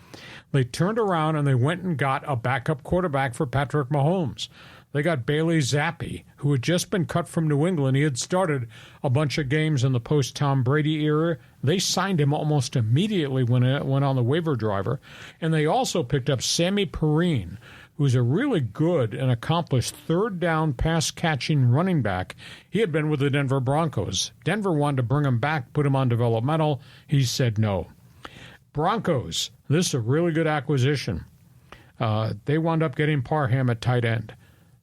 They turned around and they went and got a backup quarterback for Patrick Mahomes. They got Bailey Zappi, who had just been cut from New England. He had started a bunch of games in the post-Tom Brady era. They signed him almost immediately when it went on the waiver driver. And they also picked up Sammy Perrine, who's a really good and accomplished third-down pass-catching running back. He had been with the Denver Broncos. Denver wanted to bring him back, put him on developmental. He said no. Broncos, this is a really good acquisition. They wound up getting Parham at tight end.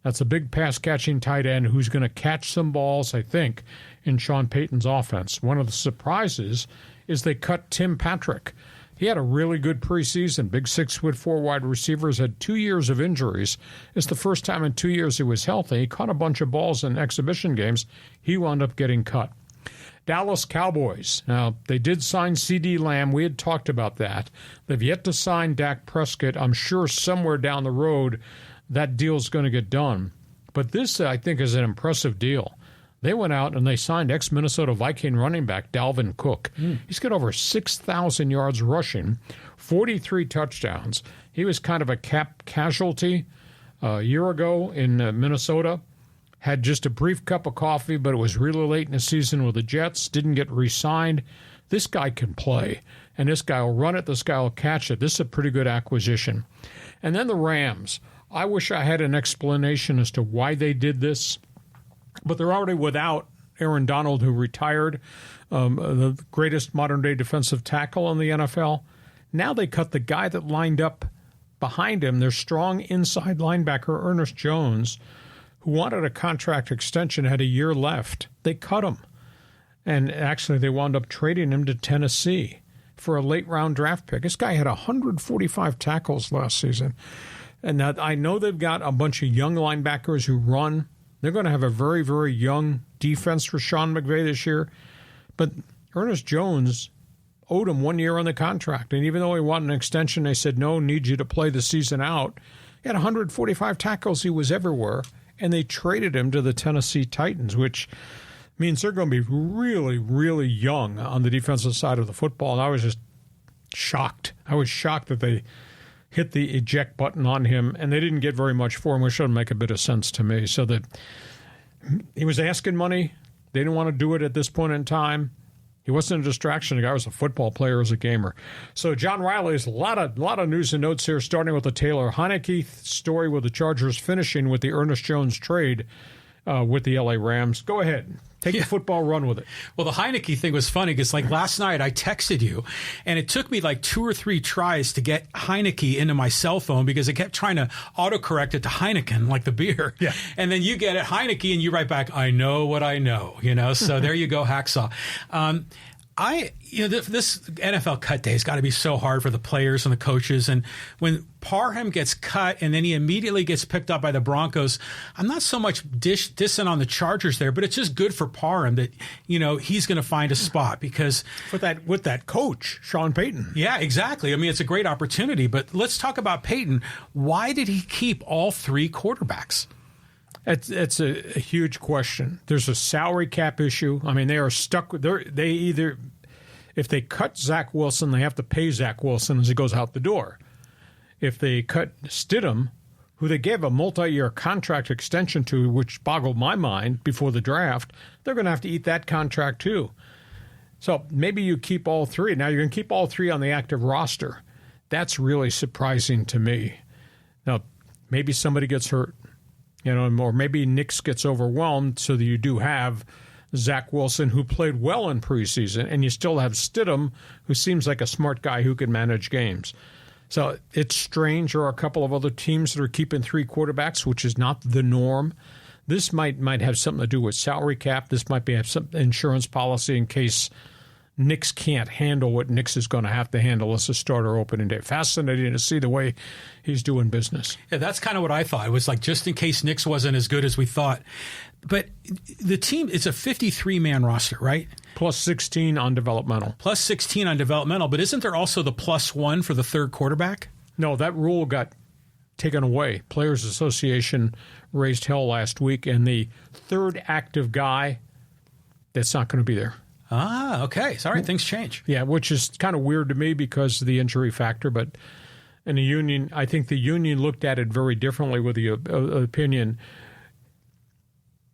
That's a big pass-catching tight end who's going to catch some balls, I think, in Sean Payton's offense. One of the surprises is they cut Tim Patrick. He had a really good preseason. Big 6'4" wide receivers, had 2 years of injuries. It's the first time in 2 years he was healthy. He caught a bunch of balls in exhibition games. He wound up getting cut. Dallas Cowboys. Now, they did sign CeeDee Lamb. We had talked about that. They've yet to sign Dak Prescott. I'm sure somewhere down the road that deal's going to get done. But this, I think, is an impressive deal. They went out and they signed ex-Minnesota Viking running back Dalvin Cook. He's got over 6,000 yards rushing, 43 touchdowns. He was kind of a cap casualty a year ago in Minnesota. Had just a brief cup of coffee, but it was really late in the season with the Jets. Didn't get re-signed. This guy can play, and this guy will run it. This guy will catch it. This is a pretty good acquisition. And then the Rams. I wish I had an explanation as to why they did this, but they're already without Aaron Donald, who retired, the greatest modern-day defensive tackle in the NFL. Now they cut the guy that lined up behind him, their strong inside linebacker, Ernest Jones, who wanted a contract extension, had a year left. They cut him. And actually, they wound up trading him to Tennessee for a late-round draft pick. This guy had 145 tackles last season. And now I know they've got a bunch of young linebackers who run. They're going to have a very, very young defense for Sean McVay this year. But Ernest Jones owed him 1 year on the contract. And even though he wanted an extension, they said, no, need you to play the season out. He had 145 tackles. He was everywhere. And they traded him to the Tennessee Titans, which means they're going to be really, really young on the defensive side of the football. And I was just shocked. I was shocked that they hit the eject button on him, and they didn't get very much for him, which doesn't make a bit of sense to me. So that he was asking money. They didn't want to do it at this point in time. He wasn't a distraction. The guy was a football player, as a gamer. So John Riley's a lot of news and notes here, starting with the Taylor Heineke story with the Chargers, finishing with the Ernest Jones trade with the LA Rams. Go ahead. Take the football, run with it. Well, the Heineke thing was funny because, like, last night I texted you, and it took me like 2 or 3 tries to get Heineke into my cell phone because it kept trying to autocorrect it to Heineken, like the beer. Yeah. And then you get it, Heineke, and you write back, I know what I know, So there you go, hacksaw. This NFL cut day has got to be so hard for the players and the coaches. And when Parham gets cut and then he immediately gets picked up by the Broncos, I'm not so much dissing on the Chargers there, but it's just good for Parham that, he's going to find a spot because with that coach, Sean Payton. Yeah, exactly. I mean, it's a great opportunity, but let's talk about Payton. Why did he keep all 3 quarterbacks? It's a huge question. There's a salary cap issue. I mean, they are stuck. They either, if they cut Zach Wilson, they have to pay Zach Wilson as he goes out the door. If they cut Stidham, who they gave a multi-year contract extension to, which boggled my mind before the draft, they're going to have to eat that contract too. So maybe you keep all 3. Now you're going to keep all 3 on the active roster. That's really surprising to me. Now, maybe somebody gets hurt. Or maybe Nix gets overwhelmed so that you do have Zach Wilson, who played well in preseason, and you still have Stidham, who seems like a smart guy who can manage games. So it's strange. There are a couple of other teams that are keeping 3 quarterbacks, which is not the norm. This might have something to do with salary cap. This might have some insurance policy in case Knicks can't handle what Knicks is going to have to handle as a starter opening day. Fascinating to see the way he's doing business. Yeah, that's kind of what I thought. It was like just in case Knicks wasn't as good as we thought. But the team, it's a 53-man roster, right? Plus 16 on developmental. Plus 16 on developmental. But isn't there also the +1 for the third quarterback? No, that rule got taken away. Players Association raised hell last week, and the third active guy, that's not going to be there. Ah, okay. Sorry, things change. Yeah, which is kind of weird to me because of the injury factor. But in the union, I think the union looked at it very differently with the opinion.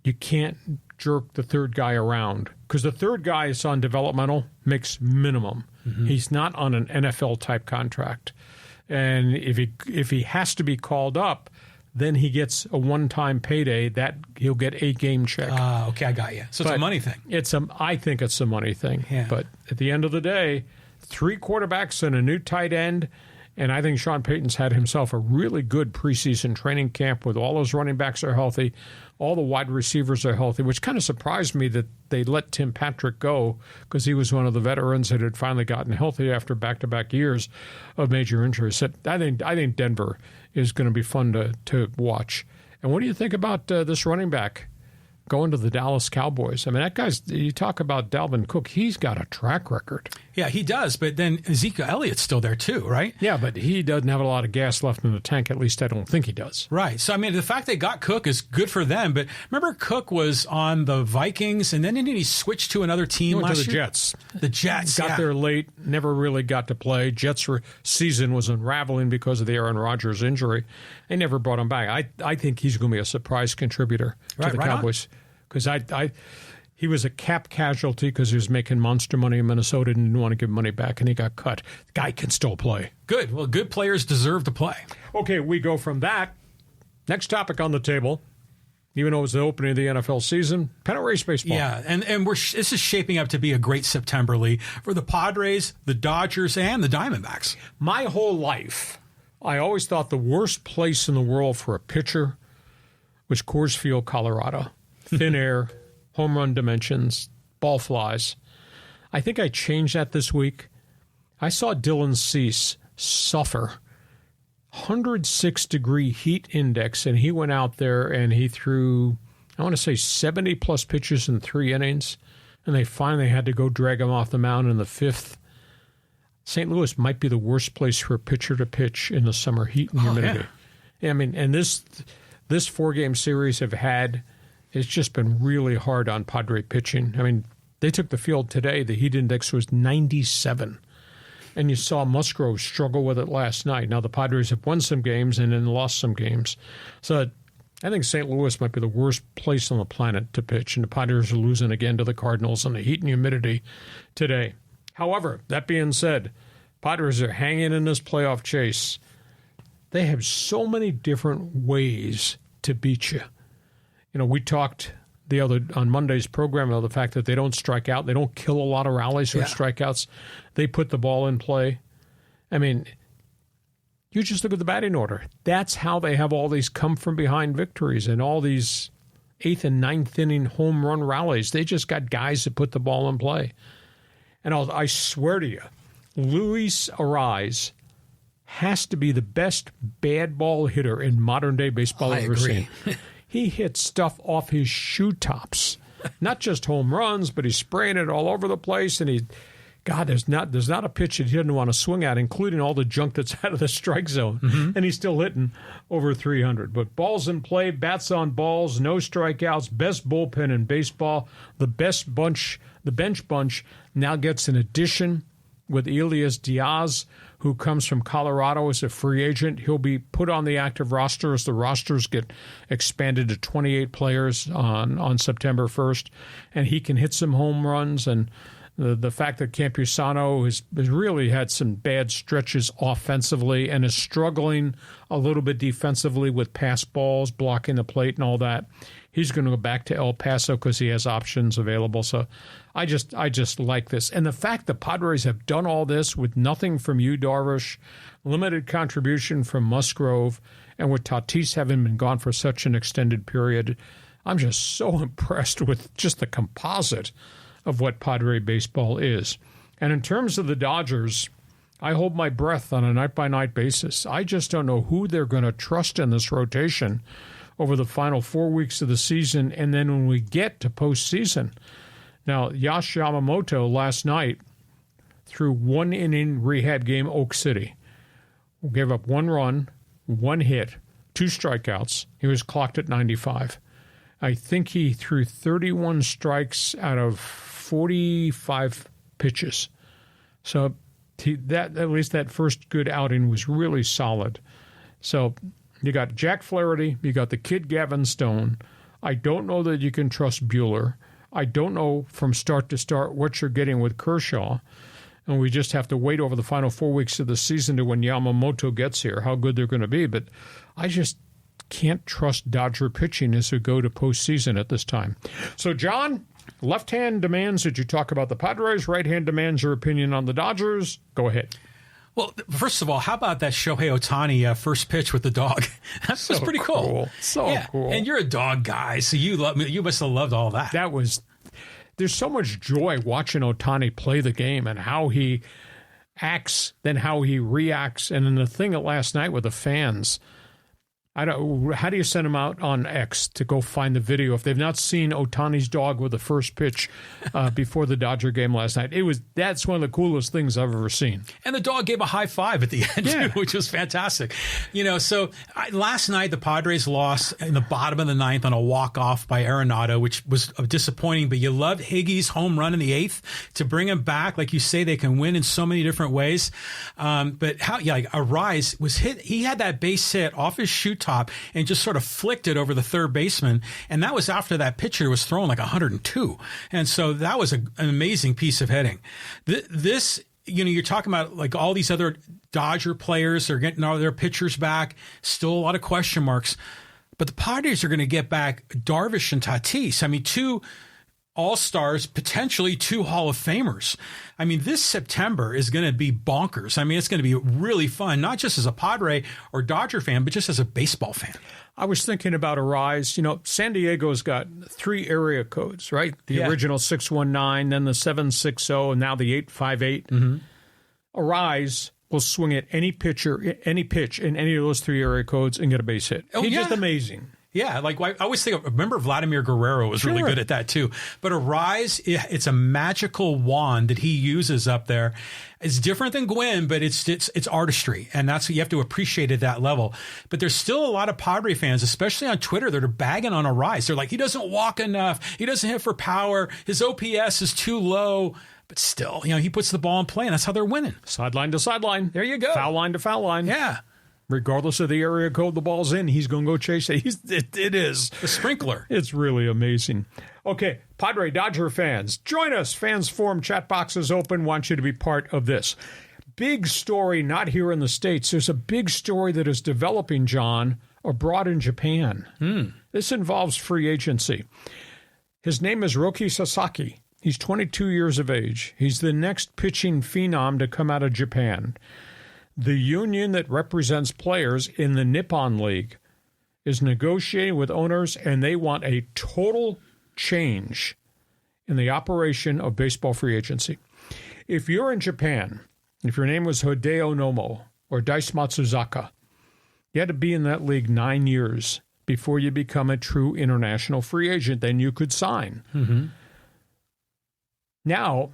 You can't jerk the third guy around because the third guy is on developmental, makes minimum. Mm-hmm. He's not on an NFL-type contract. And if he has to be called up, then he gets a one-time payday that he'll get a game check. Okay, I got you. So it's a money thing. I think it's a money thing. Yeah. But at the end of the day, 3 quarterbacks and a new tight end, and I think Sean Payton's had himself a really good preseason training camp with all those running backs are healthy, all the wide receivers are healthy, which kind of surprised me that they let Tim Patrick go because he was one of the veterans that had finally gotten healthy after back-to-back years of major injuries. So I think Denver is going to be fun to watch. And what do you think about this running back going to the Dallas Cowboys? I mean, that guy's, you talk about Dalvin Cook, he's got a track record. Yeah, he does. But then Ezekiel Elliott's still there too, right? Yeah, but he doesn't have a lot of gas left in the tank. At least I don't think he does. Right. So, I mean, the fact they got Cook is good for them. But remember, Cook was on the Vikings, and then didn't he switch to another team He went last to the year? Jets. The Jets, Got there late, never really got to play. Jets' season was unraveling because of the Aaron Rodgers injury. They never brought him back. I think he's going to be a surprise contributor to the Cowboys. Because he was a cap casualty because he was making monster money in Minnesota and didn't want to give money back, and he got cut. The guy can still play. Good. Well, good players deserve to play. Okay, we go from that. Next topic on the table, even though it was the opening of the NFL season, pennant race baseball. Yeah, and this is shaping up to be a great September league for the Padres, the Dodgers, and the Diamondbacks. My whole life, I always thought the worst place in the world for a pitcher was Coors Field, Colorado. Thin air, home run dimensions, ball flies. I think I changed that this week. I saw Dylan Cease suffer 106-degree heat index, and he went out there and he threw, I want to say, 70-plus pitches in 3 innings, and they finally had to go drag him off the mound in the 5th. St. Louis might be the worst place for a pitcher to pitch in the summer heat and humidity. Yeah. I mean, and this 4-game series it's just been really hard on Padre pitching. I mean, they took the field today. The heat index was 97. And you saw Musgrove struggle with it last night. Now, the Padres have won some games and then lost some games. So I think St. Louis might be the worst place on the planet to pitch. And the Padres are losing again to the Cardinals on the heat and humidity today. However, that being said, Padres are hanging in this playoff chase. They have so many different ways to beat you. You know, we talked on Monday's program about the fact that they don't strike out. They don't kill a lot of rallies with strikeouts. They put the ball in play. I mean, you just look at the batting order. That's how they have all these come-from-behind victories and all these 8th and 9th inning home run rallies. They just got guys that put the ball in play. And I swear to you, Luis Arraez has to be the best bad ball hitter in modern-day baseball I've ever seen. He hits stuff off his shoe tops, not just home runs, but he's spraying it all over the place. And there's not a pitch that he doesn't want to swing at, including all the junk that's out of the strike zone. Mm-hmm. And he's still hitting over 300. But balls in play, bats on balls, no strikeouts, best bullpen in baseball. The bench bunch now gets an addition with Elias Diaz, who comes from Colorado as a free agent. He'll be put on the active roster as the rosters get expanded to 28 players on September 1st. And he can hit some home runs. And the fact that Campusano has really had some bad stretches offensively and is struggling a little bit defensively with pass balls, blocking the plate and all that. He's going to go back to El Paso because he has options available. So I just like this. And the fact the Padres have done all this with nothing from Yu Darvish, limited contribution from Musgrove, and with Tatis having been gone for such an extended period, I'm just so impressed with just the composite of what Padre baseball is. And in terms of the Dodgers, I hold my breath on a night-by-night basis. I just don't know who they're going to trust in this rotation over the final 4 weeks of the season, and then when we get to postseason. Now, Yash Yamamoto last night threw 1 inning rehab game, Oak City. Gave up 1 run, 1 hit, 2 strikeouts. He was clocked at 95. I think he threw 31 strikes out of 45 pitches. So at least that first good outing was really solid. So you got Jack Flaherty, you got the kid Gavin Stone. I don't know that you can trust Buehler. I don't know from start to start what you're getting with Kershaw. And we just have to wait over the final 4 weeks of the season to when Yamamoto gets here, how good they're going to be. But I just can't trust Dodger pitching as we go to postseason at this time. So, John, left hand demands that you talk about the Padres. Right hand demands your opinion on the Dodgers. Go ahead. Well, first of all, how about that Shohei Ohtani first pitch with the dog? That's pretty cool. So cool. And you're a dog guy, so you must have loved all that. There's so much joy watching Ohtani play the game and how he acts, then how he reacts. And then the thing at last night with the fans, how do you send them out on X to go find the video if they've not seen Ohtani's dog with the first pitch before the Dodger game last night? That's one of the coolest things I've ever seen. And the dog gave a high five at the end, too, which was fantastic. Last night the Padres lost in the bottom of the ninth on a walk-off by Arenado, which was disappointing, but you loved Higgy's home run in the eighth to bring him back. Like you say, they can win in so many different ways. But Arise was hit. He had that base hit off his shoe top and just sort of flicked it over the third baseman. And that was after that pitcher was throwing like 102. And so that was an amazing piece of hitting. This, you're talking about like all these other Dodger players are getting all their pitchers back. Still a lot of question marks. But the Padres are going to get back Darvish and Tatis. I mean, 2 All-Stars, potentially 2 Hall of Famers. I mean, this September is going to be bonkers. I mean, it's going to be really fun, not just as a Padre or Dodger fan, but just as a baseball fan. I was thinking about Arise. San Diego's got 3 area codes, right? The original 619, then the 760, and now the 858. Mm-hmm. Arise will swing at any pitch in any of those 3 area codes and get a base hit. He's just amazing. Yeah, like I always remember Vladimir Guerrero was really good at that too. But Arise, it's a magical wand that he uses up there. It's different than Gwynn, but it's artistry, and that's what you have to appreciate at that level. But there's still a lot of Padre fans, especially on Twitter, that are bagging on Arise. They're like, he doesn't walk enough, he doesn't hit for power, his OPS is too low. But still, he puts the ball in play, and that's how they're winning. Sideline to sideline. There you go. Foul line to foul line. Yeah. Regardless of the area code the ball's in, he's going to go chase it. It is. The sprinkler. It's really amazing. Okay, Padre Dodger fans, join us. Fans Forum chat box is open. Want you to be part of this. Big story, not here in the States. There's a big story that is developing, John, abroad in Japan. This involves free agency. His name is Roki Sasaki. He's 22 years of age. He's the next pitching phenom to come out of Japan. The union that represents players in the Nippon League is negotiating with owners, and they want a total change in the operation of baseball free agency. If you're in Japan, if your name was Hideo Nomo or Dice Matsuzaka, you had to be in that league 9 years before you become a true international free agent. Then you could sign. Mm-hmm. Now,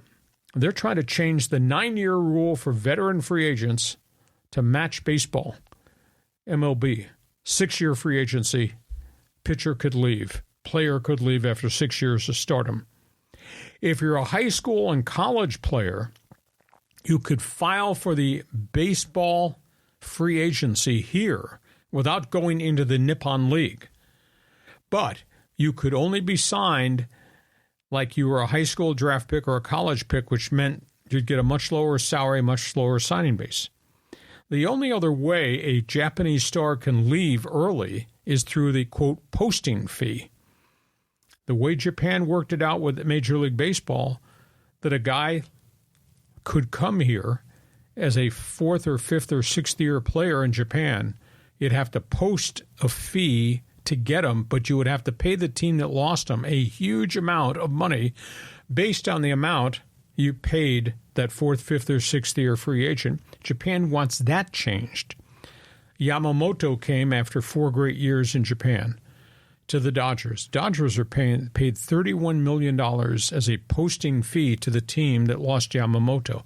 they're trying to change the 9-year rule for veteran free agents to match baseball. MLB, 6-year free agency, pitcher could leave, player could leave after 6 years of stardom. If you're a high school and college player, you could file for the baseball free agency here without going into the Nippon League. But you could only be signed like you were a high school draft pick or a college pick, which meant you'd get a much lower salary, much lower signing base. The only other way a Japanese star can leave early is through the, quote, posting fee. The way Japan worked it out with Major League Baseball, that a guy could come here as a 4th or 5th or 6th year player in Japan. You'd have to post a fee to get him, but you would have to pay the team that lost him a huge amount of money based on the amount you paid that fourth, fifth, or sixth year free agent. Japan wants that changed. Yamamoto came after 4 great years in Japan to the Dodgers. Dodgers are paid $31 million as a posting fee to the team that lost Yamamoto.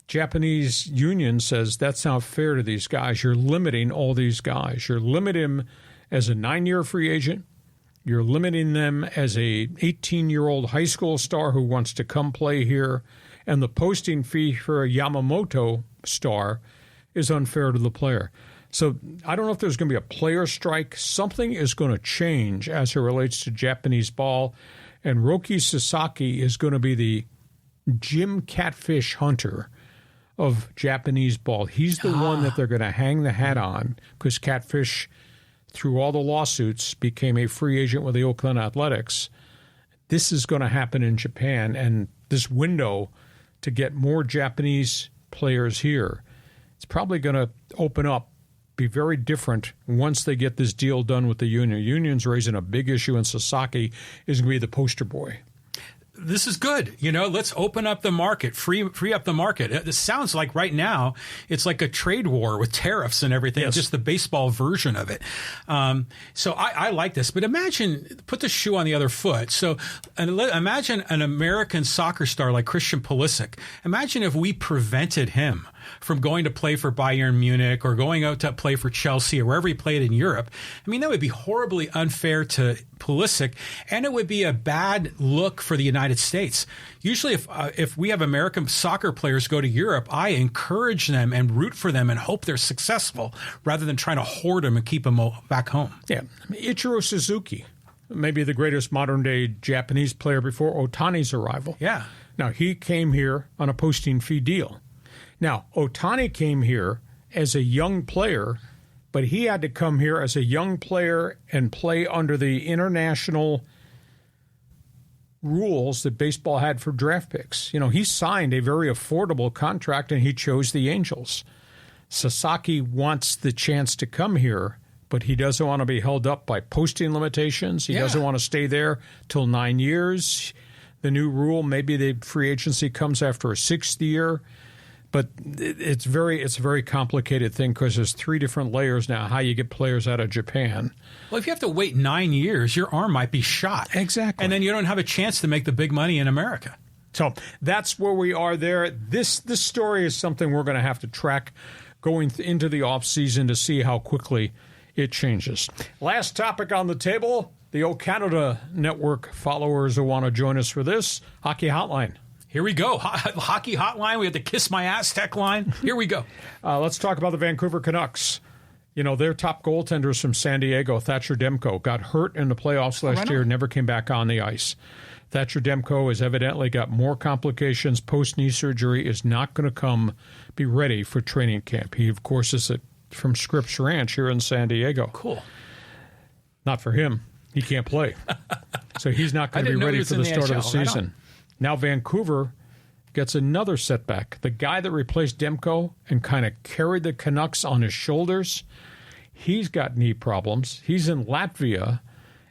Japanese union says that's not fair to these guys. You're limiting all these guys. You're limiting them as a 9-year free agent. You're limiting them as a 18-year-old high school star who wants to come play here. And the posting fee for a Yamamoto star is unfair to the player. So I don't know if there's going to be a player strike. Something is going to change as it relates to Japanese ball. And Roki Sasaki is going to be the Jim Catfish Hunter of Japanese ball. He's the one that they're going to hang the hat on because Catfish, through all the lawsuits, became a free agent with the Oakland Athletics. This is going to happen in Japan, and this window to get more Japanese players here, it's probably going to open up, be very different once they get this deal done with the union. Union's raising a big issue, and Sasaki is going to be the poster boy. This is good. Let's open up the market, free up the market. This sounds like right now it's like a trade war with tariffs and everything, yes. Just the baseball version of it. So I like this. But imagine, put the shoe on the other foot. So imagine an American soccer star like Christian Pulisic. Imagine if we prevented him from going to play for Bayern Munich or going out to play for Chelsea or wherever he played in Europe. I mean, that would be horribly unfair to Pulisic, and it would be a bad look for the United States. Usually if we have American soccer players go to Europe, I encourage them and root for them and hope they're successful rather than trying to hoard them and keep them back home. Yeah. Ichiro Suzuki, maybe the greatest modern-day Japanese player before Ohtani's arrival. Yeah. Now, he came here on a posting fee deal. Now, Ohtani came here as a young player, but he had to come here as a young player and play under the international rules that baseball had for draft picks. He signed a very affordable contract, and he chose the Angels. Sasaki wants the chance to come here, but he doesn't want to be held up by posting limitations. He doesn't want to stay there till 9 years. The new rule, maybe the free agency comes after a 6th year. But it's a very complicated thing because there's 3 different layers now how you get players out of Japan. Well, if you have to wait 9 years, your arm might be shot. Exactly. And then you don't have a chance to make the big money in America. So that's where we are there. This story is something we're going to have to track going into the offseason to see how quickly it changes. Last topic on the table, the O Canada Network followers who want to join us for this, Hockey Hotline. Here we go. Hockey hotline. We have the Kiss My Aztec line. Here we go. Let's talk about the Vancouver Canucks. Their top goaltenders from San Diego, Thatcher Demko, got hurt in the playoffs last year, never came back on the ice. Thatcher Demko has evidently got more complications. Post-knee surgery, is not going to be ready for training camp. He, of course, is from Scripps Ranch here in San Diego. Cool. Not for him. He can't play. So he's not going to be ready for the start of the season. Now Vancouver gets another setback. The guy that replaced Demko and kind of carried the Canucks on his shoulders, he's got knee problems. He's in Latvia,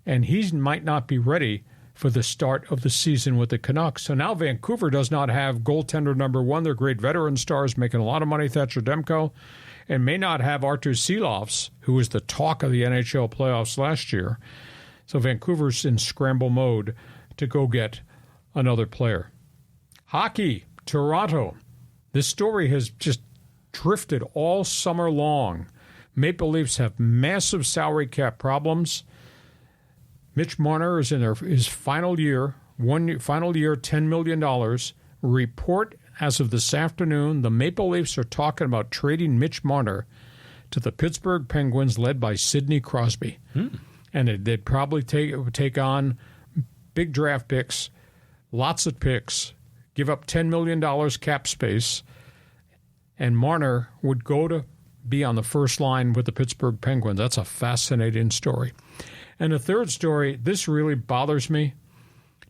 and he might not be ready for the start of the season with the Canucks. So now Vancouver does not have goaltender number 1. Their great veteran stars making a lot of money, Thatcher Demko, and may not have Artur Silovs, who was the talk of the NHL playoffs last year. So Vancouver's in scramble mode to go get another player. Hockey, Toronto. This story has just drifted all summer long. Maple Leafs have massive salary cap problems. Mitch Marner is in his final year, $10 million. Report as of this afternoon, the Maple Leafs are talking about trading Mitch Marner to the Pittsburgh Penguins, led by Sidney Crosby. And they'd probably take on big draft picks, lots of picks, give up $10 million cap space, and Marner would go to be on the first line with the Pittsburgh Penguins. That's a fascinating story. And the third story, this really bothers me.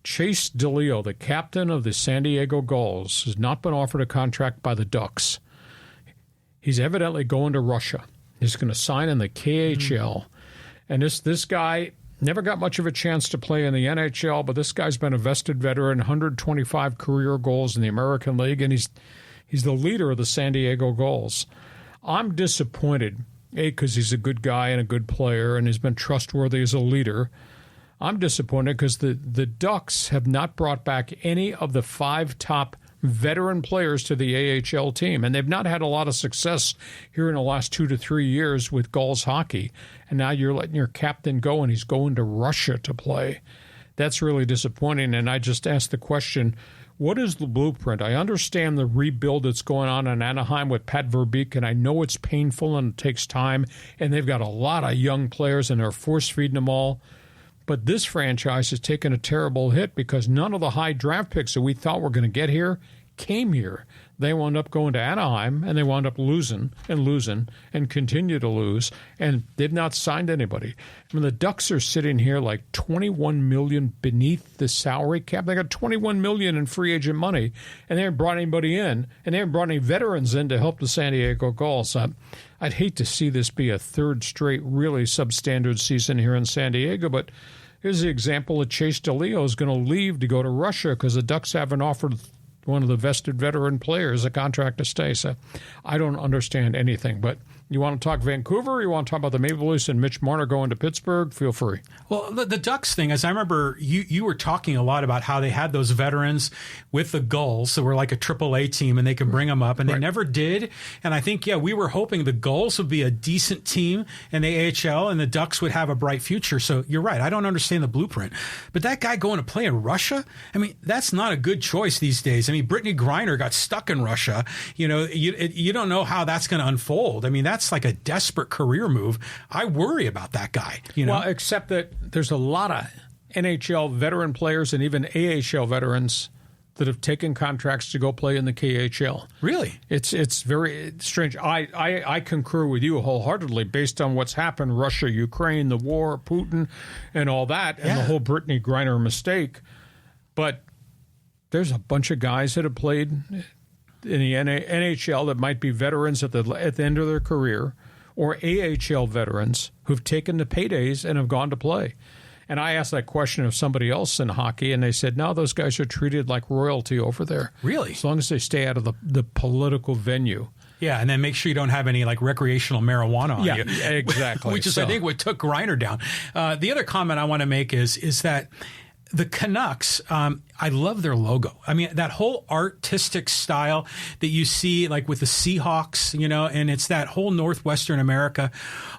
Chase DeLeo, the captain of the San Diego Gulls, has not been offered a contract by the Ducks. He's evidently going to Russia. He's going to sign in the KHL. And this guy, Never got much of a chance to play in the NHL, but this guy's been a vested veteran, 125 career goals in the American League, and he's the leader of the San Diego Gulls. I'm disappointed, because he's a good guy and a good player and has been trustworthy as a leader. I'm disappointed because the Ducks have not brought back any of the 5 top veteran players to the AHL team, and they've not had a lot of success here in the last 2 to 3 years with Gulls hockey. And now you're letting your captain go, and he's going to Russia to play. That's really disappointing, and I just asked the question, what is the blueprint? I understand the rebuild that's going on in Anaheim with Pat Verbeek, and I know it's painful and it takes time, and they've got a lot of young players, and they're force-feeding them all. But this franchise has taken a terrible hit because none of the high draft picks that we thought were going to get here came here. They wound up going to Anaheim, and they wound up losing and continue to lose, and they've not signed anybody. I mean, the Ducks are sitting here like $21 million beneath the salary cap. They got $21 million in free agent money, and they haven't brought anybody in, and they haven't brought any veterans in to help the San Diego Gulls. I'd hate to see this be a third straight really substandard season here in San Diego, but here's the example that Chase DeLeo is going to leave to go to Russia because the Ducks haven't offered one of the vested veteran players a contract to stay. So I don't understand anything. But you want to talk Vancouver, or you want to talk about the Maple Leafs and Mitch Marner going to Pittsburgh? Feel free. Well, the Ducks thing, as I remember, you were talking a lot about how they had those veterans with the Gulls that were like a AAA team, and they could bring them up, and they never did. And I think, we were hoping the Gulls would be a decent team in the AHL, and the Ducks would have a bright future. So you're right. I don't understand the blueprint. But that guy going to play in Russia, I mean, that's not a good choice these days. I mean, Brittany Griner got stuck in Russia. You don't know how that's going to unfold. I mean, that's like a desperate career move. I worry about that guy. Well, except that there's a lot of NHL veteran players and even AHL veterans that have taken contracts to go play in the KHL. Really? It's very strange. I concur with you wholeheartedly based on what's happened, Russia, Ukraine, the war, Putin, and all that, and the whole Brittany Griner mistake. But there's a bunch of guys that have played in the NHL that might be veterans at the end of their career, or AHL veterans who've taken the paydays and have gone to play. And I asked that question of somebody else in hockey, and they said, no, those guys are treated like royalty over there. Really? As long as they stay out of the political venue. Yeah, and then make sure you don't have any like recreational marijuana on you. Yeah, exactly. Which is, I think, what took Griner down. The other comment I want to make is that the Canucks, I love their logo. I mean, that whole artistic style that you see like with the Seahawks, and it's that whole Northwestern America.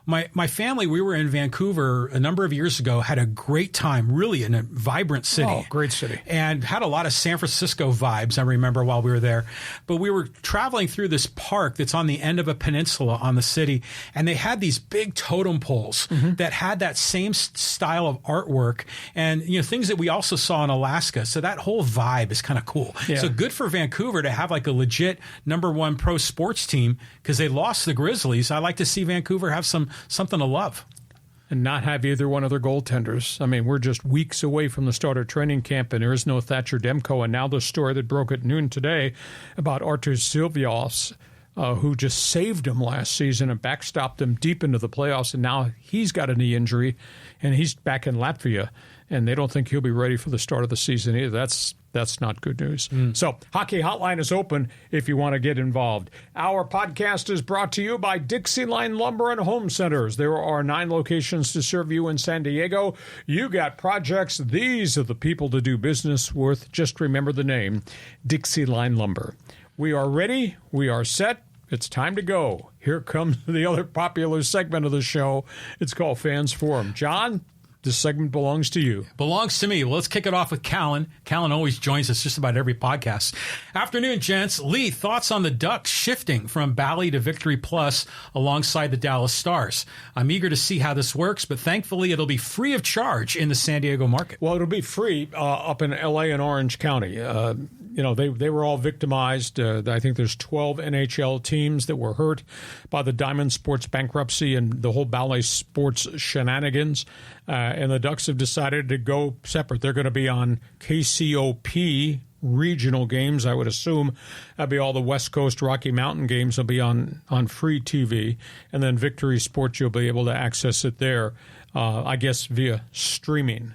My family, we were in Vancouver a number of years ago, had a great time, really in a vibrant city. Oh, great city. And had a lot of San Francisco vibes, I remember, while we were there. But we were traveling through this park that's on the end of a peninsula on the city, and they had these big totem poles that had that same style of artwork and, things that we also saw in Alaska. So that whole vibe is kind of cool. Yeah. So good for Vancouver to have like a legit #1 pro sports team because they lost the Grizzlies. I like to see Vancouver have something to love. And not have either one of their goaltenders. I mean, we're just weeks away from the start of training camp, and there is no Thatcher Demko. And now the story that broke at noon today about Artur Silvios, who just saved him last season and backstopped him deep into the playoffs, and now he's got a knee injury, and he's back in Latvia, and they don't think he'll be ready for the start of the season either. That's not good news. So, Hockey Hotline is open if you want to get involved. Our podcast is brought to you by DIXIELINE Lumber and Home Centers. There are 9 locations to serve you in San Diego. You got projects. These are the people to do business with. Just remember the name, DIXIELINE Lumber. We are ready. We are set. It's time to go. Here comes the other popular segment of the show. It's called Fans Forum. John, this segment belongs to you. Belongs to me. Well, let's kick it off with Callan. Callan always joins us just about every podcast. Afternoon, gents. Lee, thoughts on the Ducks shifting from Bally to Victory Plus alongside the Dallas Stars? I'm eager to see how this works, but thankfully it'll be free of charge in the San Diego market. Well, it'll be free up in L.A. and Orange County. They were all victimized. I think there's 12 NHL teams that were hurt by the Diamond Sports bankruptcy and the whole Bally Sports shenanigans. And the Ducks have decided to go separate. They're going to be on KCOP regional games. I would assume that'd be all the West Coast Rocky Mountain games will be on free TV, and then Victory Sports, you'll be able to access it there, I guess via streaming.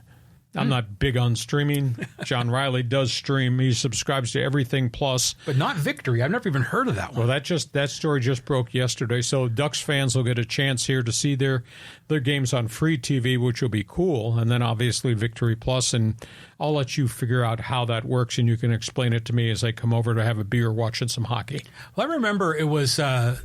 I'm not big on streaming. John Riley does stream. He subscribes to Everything Plus. But not Victory. I've never even heard of that one. Well, that story just broke yesterday. So Ducks fans will get a chance here to see their games on free TV, which will be cool. And then obviously Victory Plus. And I'll let you figure out how that works, and you can explain it to me as I come over to have a beer watching some hockey. Well, I remember it was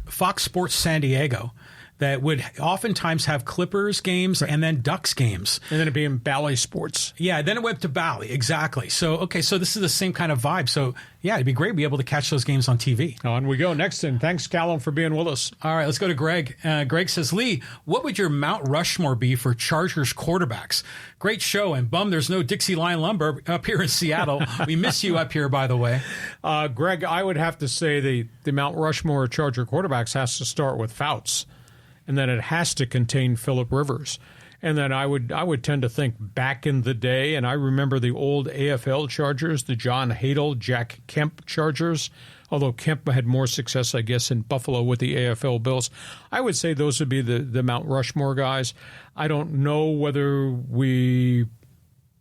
Fox Sports San Diego that would oftentimes have Clippers games and then Ducks games. And then it'd be in Bally Sports. Yeah, then it went to Bally, exactly. So, okay, so this is the same kind of vibe. So, yeah, it'd be great to be able to catch those games on TV. On we go. Next in. Thanks, Callum, for being with us. All right, let's go to Greg. Greg says, Lee, what would your Mount Rushmore be for Chargers quarterbacks? Great show, and bum, there's no DIXIELINE lumber up here in Seattle. We miss you up here, by the way. Greg, I would have to say the Mount Rushmore Charger quarterbacks has to start with Fouts. And then it has to contain Phillip Rivers. And then I would tend to think back in the day, and I remember the old AFL Chargers, the John Hadel, Jack Kemp Chargers, although Kemp had more success, I guess, in Buffalo with the AFL Bills. I would say those would be the Mount Rushmore guys. I don't know whether we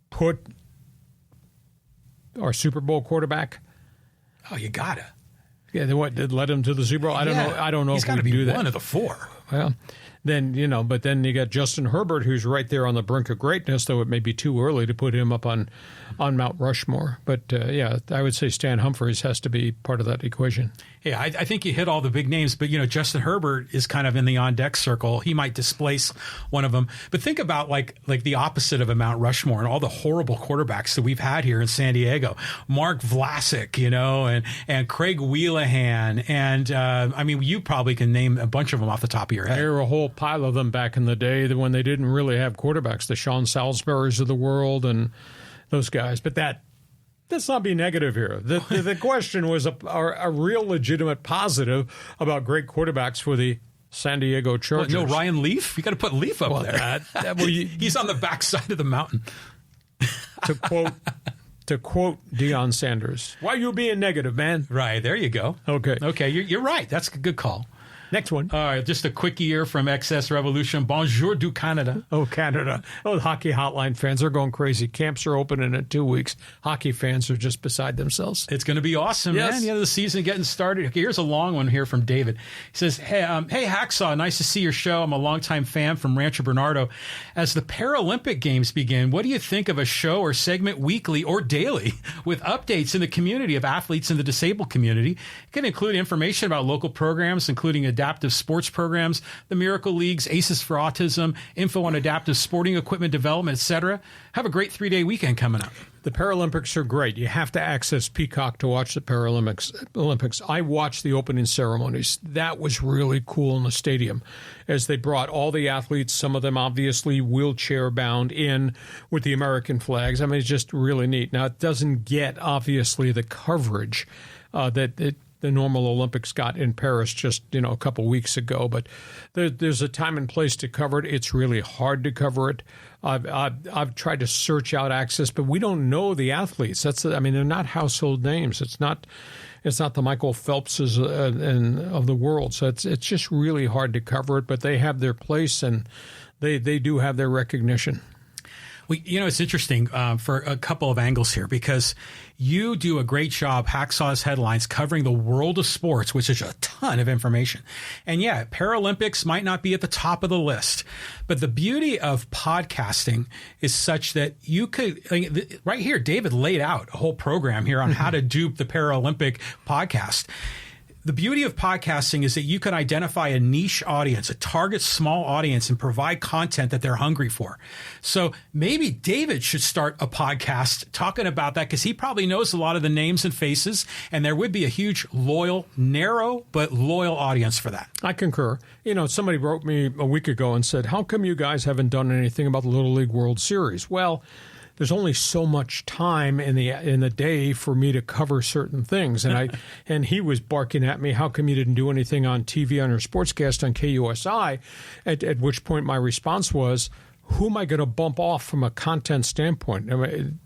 put our Super Bowl quarterback. Oh, you gotta. Yeah, what did led him to the Super Bowl? I don't know. He's got to be one of the four. Well, then, but then you got Justin Herbert, who's right there on the brink of greatness, though it may be too early to put him up on Mount Rushmore. But, I would say Stan Humphries has to be part of that equation. Yeah, I think you hit all the big names, but, Justin Herbert is kind of in the on-deck circle. He might displace one of them. But think about like the opposite of a Mount Rushmore and all the horrible quarterbacks that we've had here in San Diego. Mark Vlasic, and Craig Wheelahan. And, you probably can name a bunch of them off the top of your head. There were a whole pile of them back in the day when they didn't really have quarterbacks, the Sean Salisburys of the world and those guys. But let's not be negative here. The question was a real legitimate positive about great quarterbacks for the San Diego Chargers. No Ryan Leaf? You got to put Leaf up there. He's on the backside of the mountain. To quote Deion Sanders, why are you being negative, man? Right, there you go. Okay, you're right. That's a good call. Next one. All right, just a quick year from XS Revolution. Bonjour du Canada. Oh, Canada. Oh, the Hockey Hotline fans are going crazy. Camps are opening in 2 weeks. Hockey fans are just beside themselves. It's going to be awesome, man. The end of the season getting started. Okay, here's a long one here from David. He says, hey, Hacksaw, nice to see your show. I'm a longtime fan from Rancho Bernardo. As the Paralympic Games begin, what do you think of a show or segment weekly or daily with updates in the community of athletes in the disabled community? It can include information about local programs, including adaptive sports programs, the Miracle Leagues, Aces for Autism, info on adaptive sporting equipment development, etc. Have a great 3-day weekend coming up. The Paralympics are great. You have to access Peacock to watch the Paralympics. I watched the opening ceremonies. That was really cool in the stadium as they brought all the athletes, some of them obviously wheelchair-bound, in with the American flags. It's just really neat. Now, it doesn't get, obviously, the coverage that the normal Olympics got in Paris just, a couple weeks ago. But there's a time and place to cover it. It's really hard to cover it. I've tried to search out access, but we don't know the athletes. They're not household names. It's not the Michael Phelpses of the world. So it's just really hard to cover it. But they have their place, and they do have their recognition. Well, it's interesting for a couple of angles here, because you do a great job, Hacksaw's Headlines, covering the world of sports, which is a ton of information. And yeah, Paralympics might not be at the top of the list, but the beauty of podcasting is such that you could, right here, David laid out a whole program here on how to do the Paralympic podcast. The beauty of podcasting is that you can identify a niche audience, a target small audience, and provide content that they're hungry for. So maybe David should start a podcast talking about that, because he probably knows a lot of the names and faces, and there would be a huge, loyal, narrow, but loyal audience for that. I concur. Somebody wrote me a week ago and said, how come you guys haven't done anything about the Little League World Series? Well, there's only so much time in the day for me to cover certain things. And he was barking at me, how come you didn't do anything on TV on your sportscast on KUSI? At which point my response was, who am I going to bump off from a content standpoint? I mean,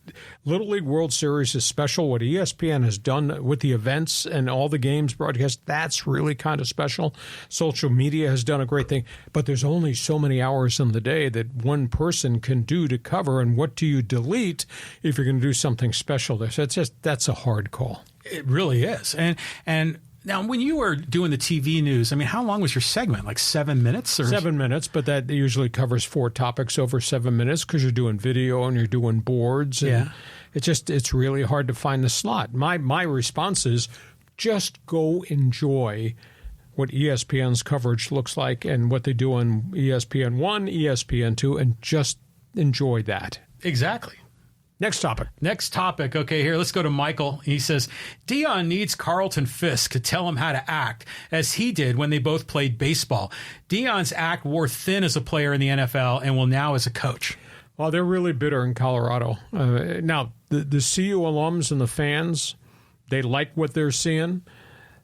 Little League World Series is special. What ESPN has done with the events and all the games broadcast, that's really kind of special. Social media has done a great thing, but there's only so many hours in the day that one person can do to cover, and what do you delete if you're going to do something special there? So that's a hard call. It really is. And now, when you were doing the TV news, I mean, how long was your segment? Like 7 minutes? Or 7 minutes, but that usually covers 4 topics over 7 minutes because you're doing video and you're doing boards. And it's really hard to find the slot. My response is just go enjoy what ESPN's coverage looks like and what they do on ESPN 1, ESPN 2, and just enjoy that. Exactly. Next topic. Okay, here, let's go to Michael. He says, Deion needs Carlton Fisk to tell him how to act, as he did when they both played baseball. Deion's act wore thin as a player in the NFL and will now as a coach. Well, they're really bitter in Colorado. Now, the CU alums and the fans, they like what they're seeing.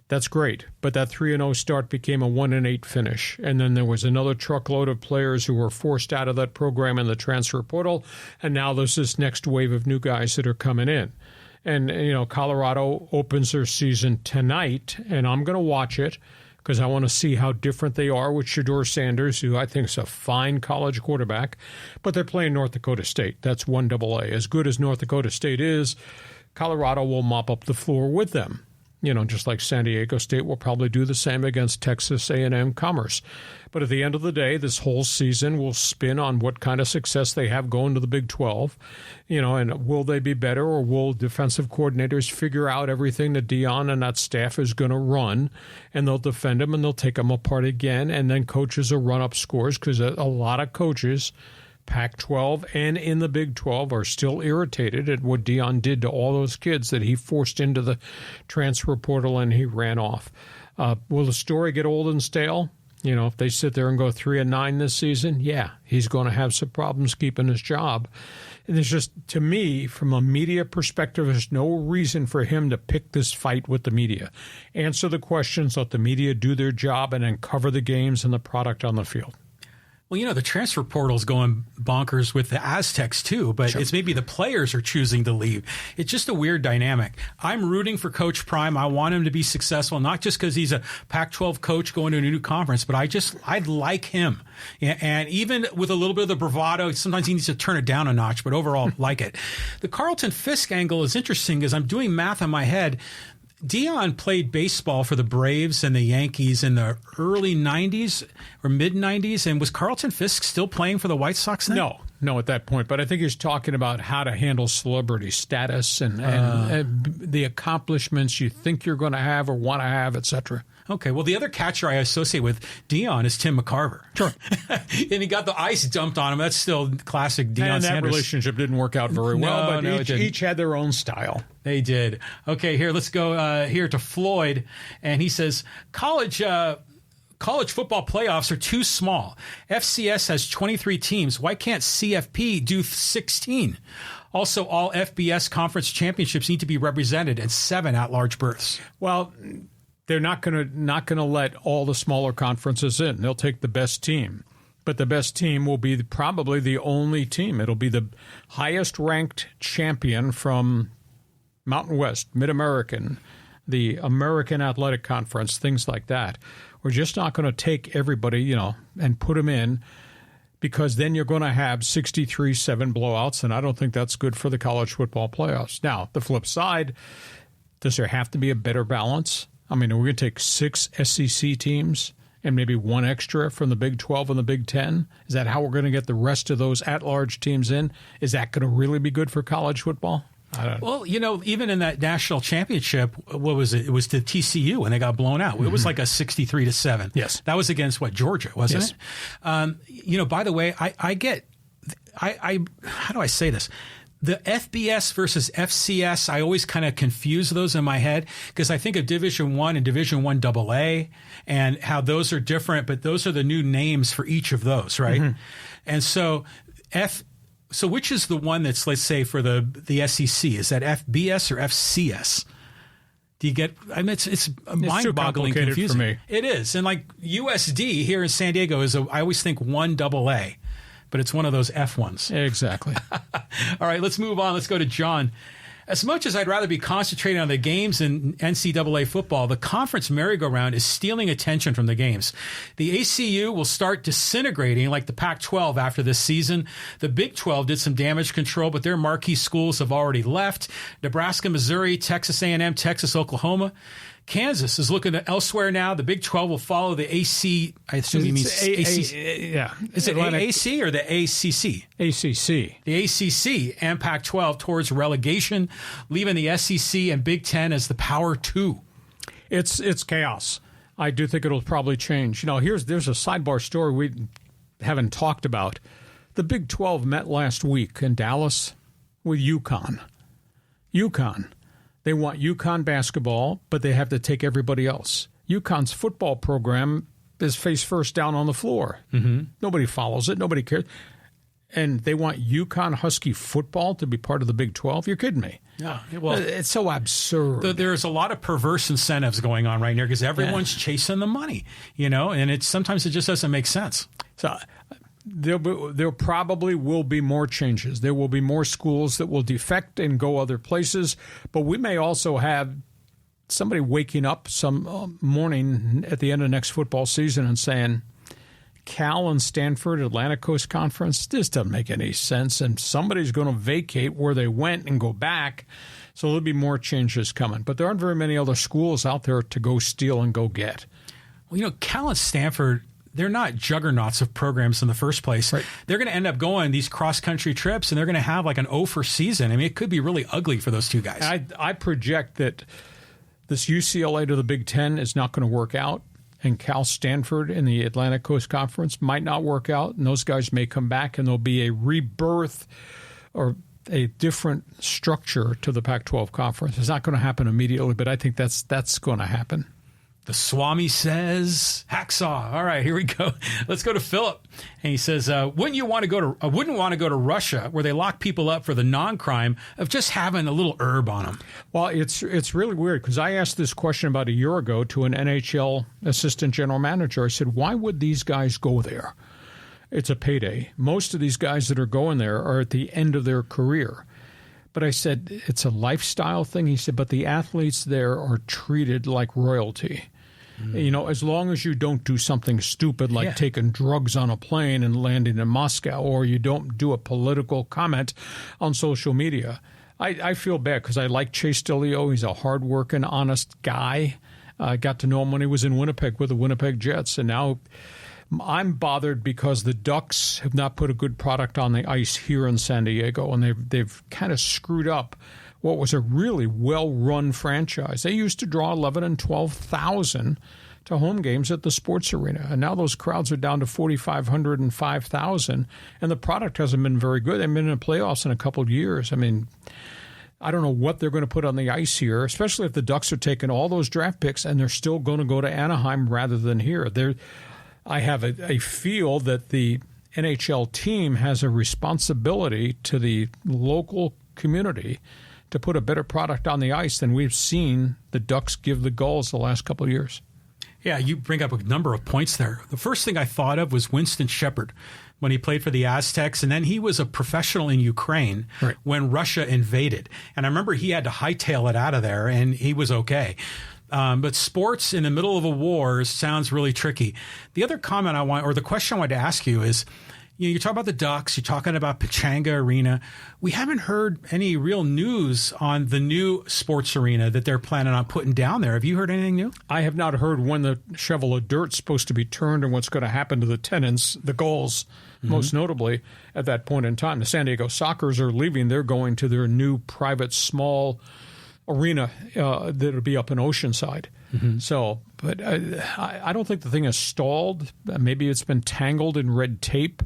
That's great. But that 3-0 start became a 1-8 finish. And then there was another truckload of players who were forced out of that program in the transfer portal. And now there's this next wave of new guys that are coming in. And, Colorado opens their season tonight, and I'm going to watch it because I want to see how different they are with Shedeur Sanders, who I think is a fine college quarterback. But they're playing North Dakota State. That's 1AA. As good as North Dakota State is, Colorado will mop up the floor with them. Just like San Diego State will probably do the same against Texas A&M Commerce. But at the end of the day, this whole season will spin on what kind of success they have going to the Big 12. And will they be better, or will defensive coordinators figure out everything that Deion and that staff is going to run, and they'll defend them and they'll take them apart again, and then coaches will run up scores because a lot of coaches – Pac-12 and in the Big 12 are still irritated at what Deion did to all those kids that he forced into the transfer portal and he ran off. Will the story get old and stale? If they sit there and go 3-9 this season, yeah, he's going to have some problems keeping his job. And it's just, to me, from a media perspective, there's no reason for him to pick this fight with the media. Answer the questions, let the media do their job, and then cover the games and the product on the field. Well, the transfer portal's going bonkers with the Aztecs too, but It's maybe the players are choosing to leave. It's just a weird dynamic. I'm rooting for Coach Prime. I want him to be successful, not just because he's a Pac-12 coach going to a new conference, but I like him. And even with a little bit of the bravado, sometimes he needs to turn it down a notch, but overall, like it. The Carlton Fisk angle is interesting because I'm doing math in my head. Deion played baseball for the Braves and the Yankees in the early 90s or mid-90s, and was Carlton Fisk still playing for the White Sox then? No, at that point. But I think he's talking about how to handle celebrity status and the accomplishments you think you're going to have or want to have, et cetera. Okay, well, the other catcher I associate with Deion is Tim McCarver. Sure. And he got the ice dumped on him. That's still classic Deion And that Sanders. Relationship didn't work out very well, but each had their own style. They did. Okay, here, let's go here to Floyd. And he says, college football playoffs are too small. FCS has 23 teams. Why can't CFP do 16? Also, all FBS conference championships need to be represented and 7 at-large berths. Well, they're not going to let all the smaller conferences in. They'll take the best team. But the best team will be probably the only team. It'll be the highest-ranked champion from Mountain West, Mid-American, the American Athletic Conference, things like that. We're just not going to take everybody, and put them in, because then you're going to have 63-7 blowouts, and I don't think that's good for the college football playoffs. Now, the flip side, does there have to be a better balance? I mean, are we going to take 6 SEC teams and maybe 1 extra from the Big 12 and the Big 10? Is that how we're going to get the rest of those at-large teams in? Is that going to really be good for college football? I don't know. Well, even in that national championship, what was it? It was to TCU when they got blown out. It was like a 63-7. Yes. That was against, Georgia, wasn't it? By the way, I how do I say this? The FBS versus FCS, I always kind of confuse those in my head because I think of Division I and Division I AA and how those are different, but those are the new names for each of those, right? Mm-hmm. And so So which is the one that's, let's say, for the SEC? Is that FBS or FCS? Do you get? I mean, it's mind-boggling confusing for me. It is, and like USD here in San Diego is I always think 1AA. but it's one of those F ones. Exactly. All right, let's move on. Let's go to John. As much as I'd rather be concentrating on the games in NCAA football, the conference merry-go-round is stealing attention from the games. The ACU will start disintegrating like the Pac-12 after this season. The Big 12 did some damage control, but their marquee schools have already left. Nebraska, Missouri, Texas A&M, Texas, Oklahoma. Kansas is looking elsewhere now. The Big 12 will follow the AC. I assume he means ACC. Yeah. Is it AAC or the ACC? ACC. The ACC and Pac-12 towards relegation, leaving the SEC and Big 10 as the Power 2. It's chaos. I do think it'll probably change. There's a sidebar story we haven't talked about. The Big 12 met last week in Dallas with UConn. They want UConn basketball, but they have to take everybody else. UConn's football program is face first down on the floor. Mm-hmm. Nobody follows it. Nobody cares. And they want UConn Husky football to be part of the Big 12? You're kidding me. Yeah, well, it's so absurd. There's a lot of perverse incentives going on right now because everyone's chasing the money, and sometimes it just doesn't make sense. So there probably will be more changes. There will be more schools that will defect and go other places, but we may also have somebody waking up some morning at the end of next football season and saying, Cal and Stanford Atlantic Coast Conference, this doesn't make any sense, and somebody's going to vacate where they went and go back, so there'll be more changes coming. But there aren't very many other schools out there to go steal and go get. Well, Cal and Stanford, they're not juggernauts of programs in the first place. Right. They're going to end up going these cross-country trips, and they're going to have like an 0 season. I mean, it could be really ugly for those two guys. I project that this UCLA to the Big Ten is not going to work out, and Cal Stanford in the Atlantic Coast Conference might not work out, and those guys may come back, and there'll be a rebirth or a different structure to the Pac-12 conference. It's not going to happen immediately, but I think that's going to happen. The Swami says, hacksaw. All right, here we go. Let's go to Philip. And he says, wouldn't want to go to Russia where they lock people up for the non-crime of just having a little herb on them? Well, it's really weird because I asked this question about a year ago to an NHL assistant general manager. I said, why would these guys go there? It's a payday. Most of these guys that are going there are at the end of their career. But I said, it's a lifestyle thing. He said, but the athletes there are treated like royalty. As long as you don't do something stupid like taking drugs on a plane and landing in Moscow, or you don't do a political comment on social media. I feel bad because I like Chase Dillio. He's a hardworking, honest guy. I got to know him when he was in Winnipeg with the Winnipeg Jets. And now I'm bothered because the Ducks have not put a good product on the ice here in San Diego, and they've kind of screwed up what was a really well-run franchise. They used to draw 11,000 and 12,000 to home games at the sports arena, and now those crowds are down to 4,500 and 5,000, and the product hasn't been very good. They've been in the playoffs in a couple of years. I mean, I don't know what they're going to put on the ice here, especially if the Ducks are taking all those draft picks and they're still going to go to Anaheim rather than here. I have a feel that the NHL team has a responsibility to the local community to put a better product on the ice than we've seen the Ducks give the Gulls the last couple of years. Yeah, you bring up a number of points there. The first thing I thought of was Winston Shepard when he played for the Aztecs, and then he was a professional in Ukraine when Russia invaded. And I remember he had to hightail it out of there, and he was okay. But sports in the middle of a war sounds really tricky. The other comment the question I wanted to ask you is, you're talking about the Ducks, you're talking about Pechanga Arena. We haven't heard any real news on the new sports arena that they're planning on putting down there. Have you heard anything new? I have not heard when the shovel of dirt's supposed to be turned and what's going to happen to the tenants, the Gulls, most notably, at that point in time. The San Diego Sockers are leaving. They're going to their new private small arena that'll be up in Oceanside. So, but I don't think the thing is stalled. Maybe it's been tangled in red tape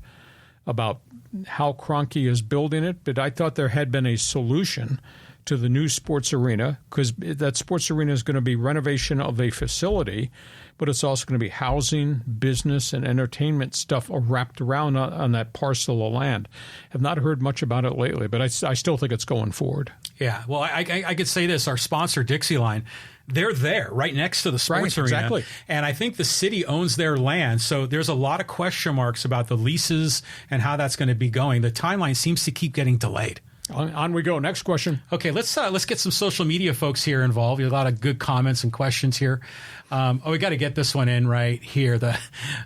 about how Kroenke is building it, but I thought there had been a solution to the new sports arena, because that sports arena is going to be renovation of a facility, but it's also going to be housing, business, and entertainment stuff wrapped around on that parcel of land. Have not heard much about it lately, but I still think it's going forward. Yeah, well, I could say this. Our sponsor, DIXIELINE, they're there right next to the sports arena. Exactly. And I think the city owns their land. So there's a lot of question marks about the leases and how that's going to be going. The timeline seems to keep getting delayed. On we go. Next question. Okay, let's get some social media folks here involved. A lot of good comments and questions here. We got to get this one in right here.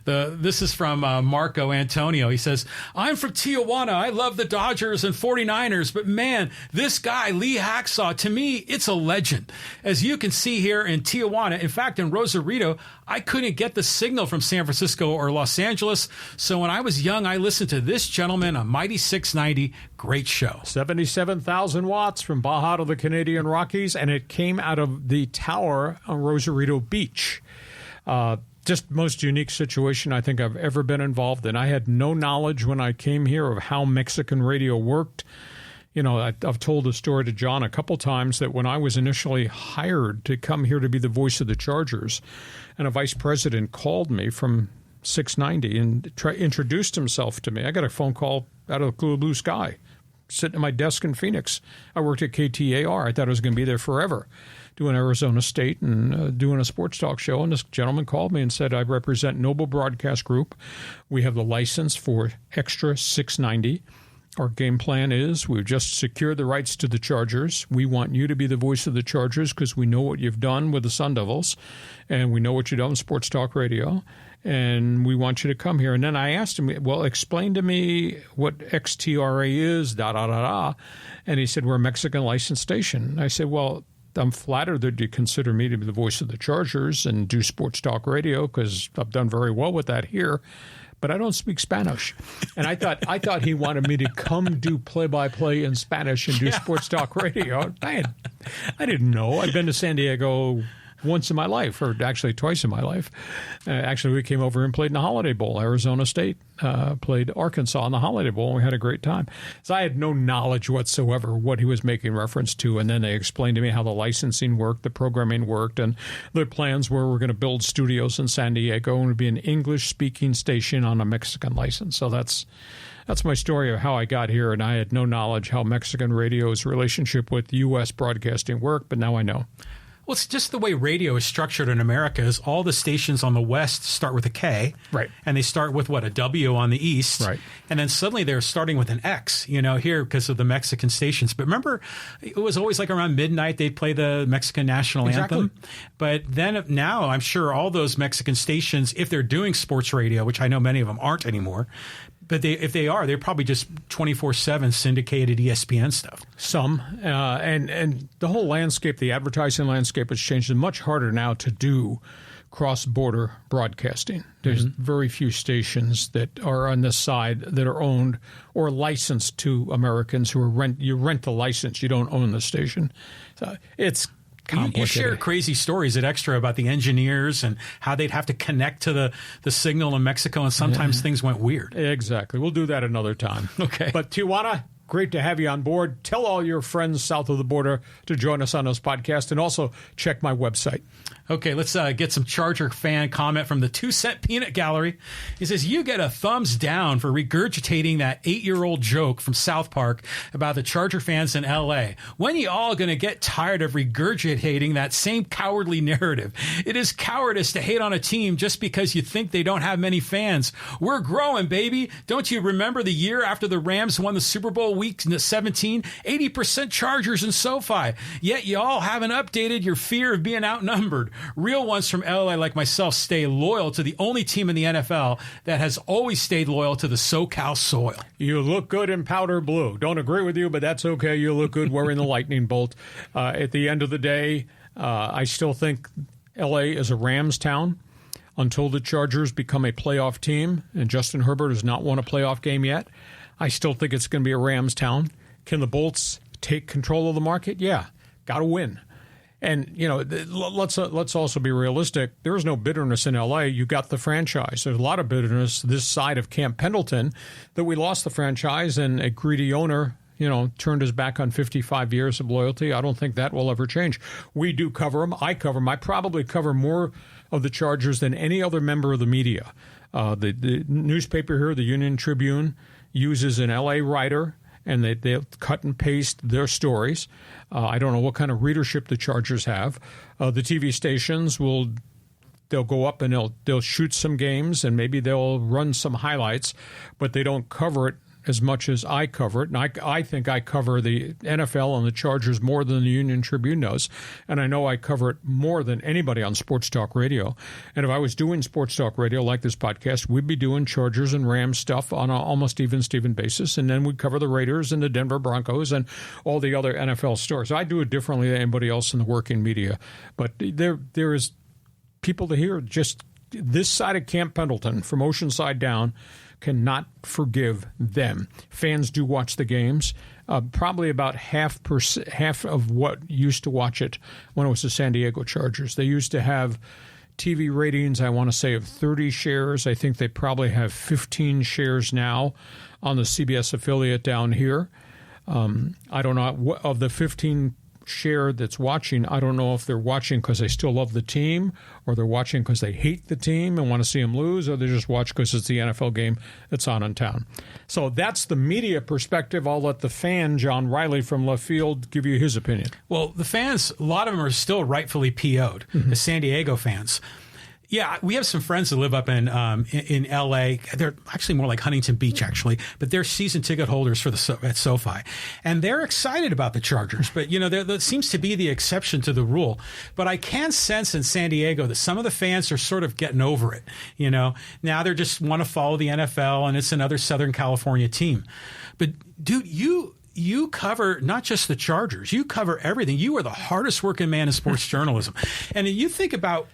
This is from Marco Antonio. He says, "I'm from Tijuana. I love the Dodgers and 49ers, but man, this guy Lee Hacksaw, to me, it's a legend. As you can see here in Tijuana, in fact, in Rosarito, I couldn't get the signal from San Francisco or Los Angeles. So when I was young, I listened to this gentleman on Mighty 690. Great show." 77,000 watts from Baja to the Canadian Rockies, and it came out of the tower on Rosarito Beach. Just most unique situation I think I've ever been involved in. I had no knowledge when I came here of how Mexican radio worked. You know, I've told the story to John a couple times that when I was initially hired to come here to be the voice of the Chargers, and a vice president called me from 690 and introduced himself to me. I got a phone call out of the blue sky, sitting at my desk in Phoenix. I worked at KTAR. I thought I was going to be there forever, doing Arizona State and doing a sports talk show. And this gentleman called me and said, "I represent Noble Broadcast Group. We have the license for Extra 690. Our game plan is we've just secured the rights to the Chargers. We want you to be the voice of the Chargers because we know what you've done with the Sun Devils, and we know what you've done with sports talk radio, and we want you to come here." And then I asked him, "Well, explain to me what XTRA is, da-da-da-da." And he said, "We're a Mexican licensed station." I said, "Well, I'm flattered that you consider me to be the voice of the Chargers and do sports talk radio because I've done very well with that here. But I don't speak Spanish." And I thought he wanted me to come do play-by-play in Spanish and do sports talk radio. I didn't know. I'd been to San Diego once in my life, or actually twice in my life. Actually, we came over and played in the Holiday Bowl. Arizona State played Arkansas in the Holiday Bowl, and we had a great time. So I had no knowledge whatsoever what he was making reference to, and then they explained to me how the licensing worked, the programming worked, and their plans were we're going to build studios in San Diego and it would be an English-speaking station on a Mexican license. So that's my story of how I got here, and I had no knowledge how Mexican radio's relationship with U.S. broadcasting worked, but now I know. Well, it's just the way radio is structured in America is all the stations on the west start with a K. Right. And they start with, a W on the east. Right. And then suddenly they're starting with an X, here because of the Mexican stations. But remember, it was always like around midnight they'd play the Mexican national anthem. But then now I'm sure all those Mexican stations, if they're doing sports radio, which I know many of them aren't anymore, but if they are, they're probably just 24/7 syndicated ESPN stuff. Some. And the whole landscape, the advertising landscape has changed. It's much harder now to do cross-border broadcasting. There's very few stations that are on this side that are owned or licensed to Americans who are you rent the license. You don't own the station. So it's You share crazy stories at Extra about the engineers and how they'd have to connect to the signal in Mexico, and sometimes things went weird. Exactly. We'll do that another time. Okay. But Tijuana, great to have you on board. Tell all your friends south of the border to join us on this podcast, and also check my website. Okay, let's get some Charger fan comment from the 2-cent Peanut Gallery. He says, "You get a thumbs down for regurgitating that 8-year-old joke from South Park about the Charger fans in L.A. When you all going to get tired of regurgitating that same cowardly narrative? It is cowardice to hate on a team just because you think they don't have many fans. We're growing, baby. Don't you remember the year after the Rams won the Super Bowl week 17? 80% Chargers and SoFi. Yet you all haven't updated your fear of being outnumbered. Real ones from LA like myself stay loyal to the only team in the NFL that has always stayed loyal to the SoCal soil." You look good in powder blue. Don't agree with you, but that's okay. You look good wearing the lightning bolt. At the end of the day, I still think LA is a Rams town until the Chargers become a playoff team, and Justin Herbert has not won a playoff game yet. I still think it's going to be a Rams town. Can the Bolts take control of the market? Yeah, got to win. And, let's also be realistic. There is no bitterness in L.A. You got the franchise. There's a lot of bitterness this side of Camp Pendleton that we lost the franchise and a greedy owner, turned his back on 55 years of loyalty. I don't think that will ever change. We do cover them. I cover them. I probably cover more of the Chargers than any other member of the media. The newspaper here, the Union Tribune, uses an L.A. writer and they'll cut and paste their stories. I don't know what kind of readership the Chargers have. The TV stations they'll go up and they'll shoot some games, and maybe they'll run some highlights, but they don't cover it as much as I cover it. And I think I cover the NFL and the Chargers more than the Union Tribune knows. And I know I cover it more than anybody on Sports Talk Radio. And if I was doing Sports Talk Radio like this podcast, we'd be doing Chargers and Rams stuff on an almost even-Steven basis. And then we'd cover the Raiders and the Denver Broncos and all the other NFL stories. I do it differently than anybody else in the working media. But there is people to hear just this side of Camp Pendleton, from Oceanside down, cannot forgive them. Fans do watch the games. Probably about half of what used to watch it when it was the San Diego Chargers. They used to have TV ratings, I want to say, of 30 shares. I think they probably have 15 shares now on the CBS affiliate down here. I don't know. Of the 15 share that's watching, I don't know if they're watching because they still love the team, or they're watching because they hate the team and want to see them lose, or they just watch because it's the NFL game that's on in town. So that's the media perspective. I'll let the fan, John Riley from left field, give you his opinion. Well, the fans, a lot of them are still rightfully PO'd, the San Diego fans. Yeah, we have some friends that live up in L.A. They're actually more like Huntington Beach, actually, but they're season ticket holders at SoFi, and they're excited about the Chargers. But that seems to be the exception to the rule. But I can sense in San Diego that some of the fans are sort of getting over it. Now they just want to follow the NFL, and it's another Southern California team. But dude, you cover not just the Chargers, you cover everything. You are the hardest working man in sports journalism, and you think about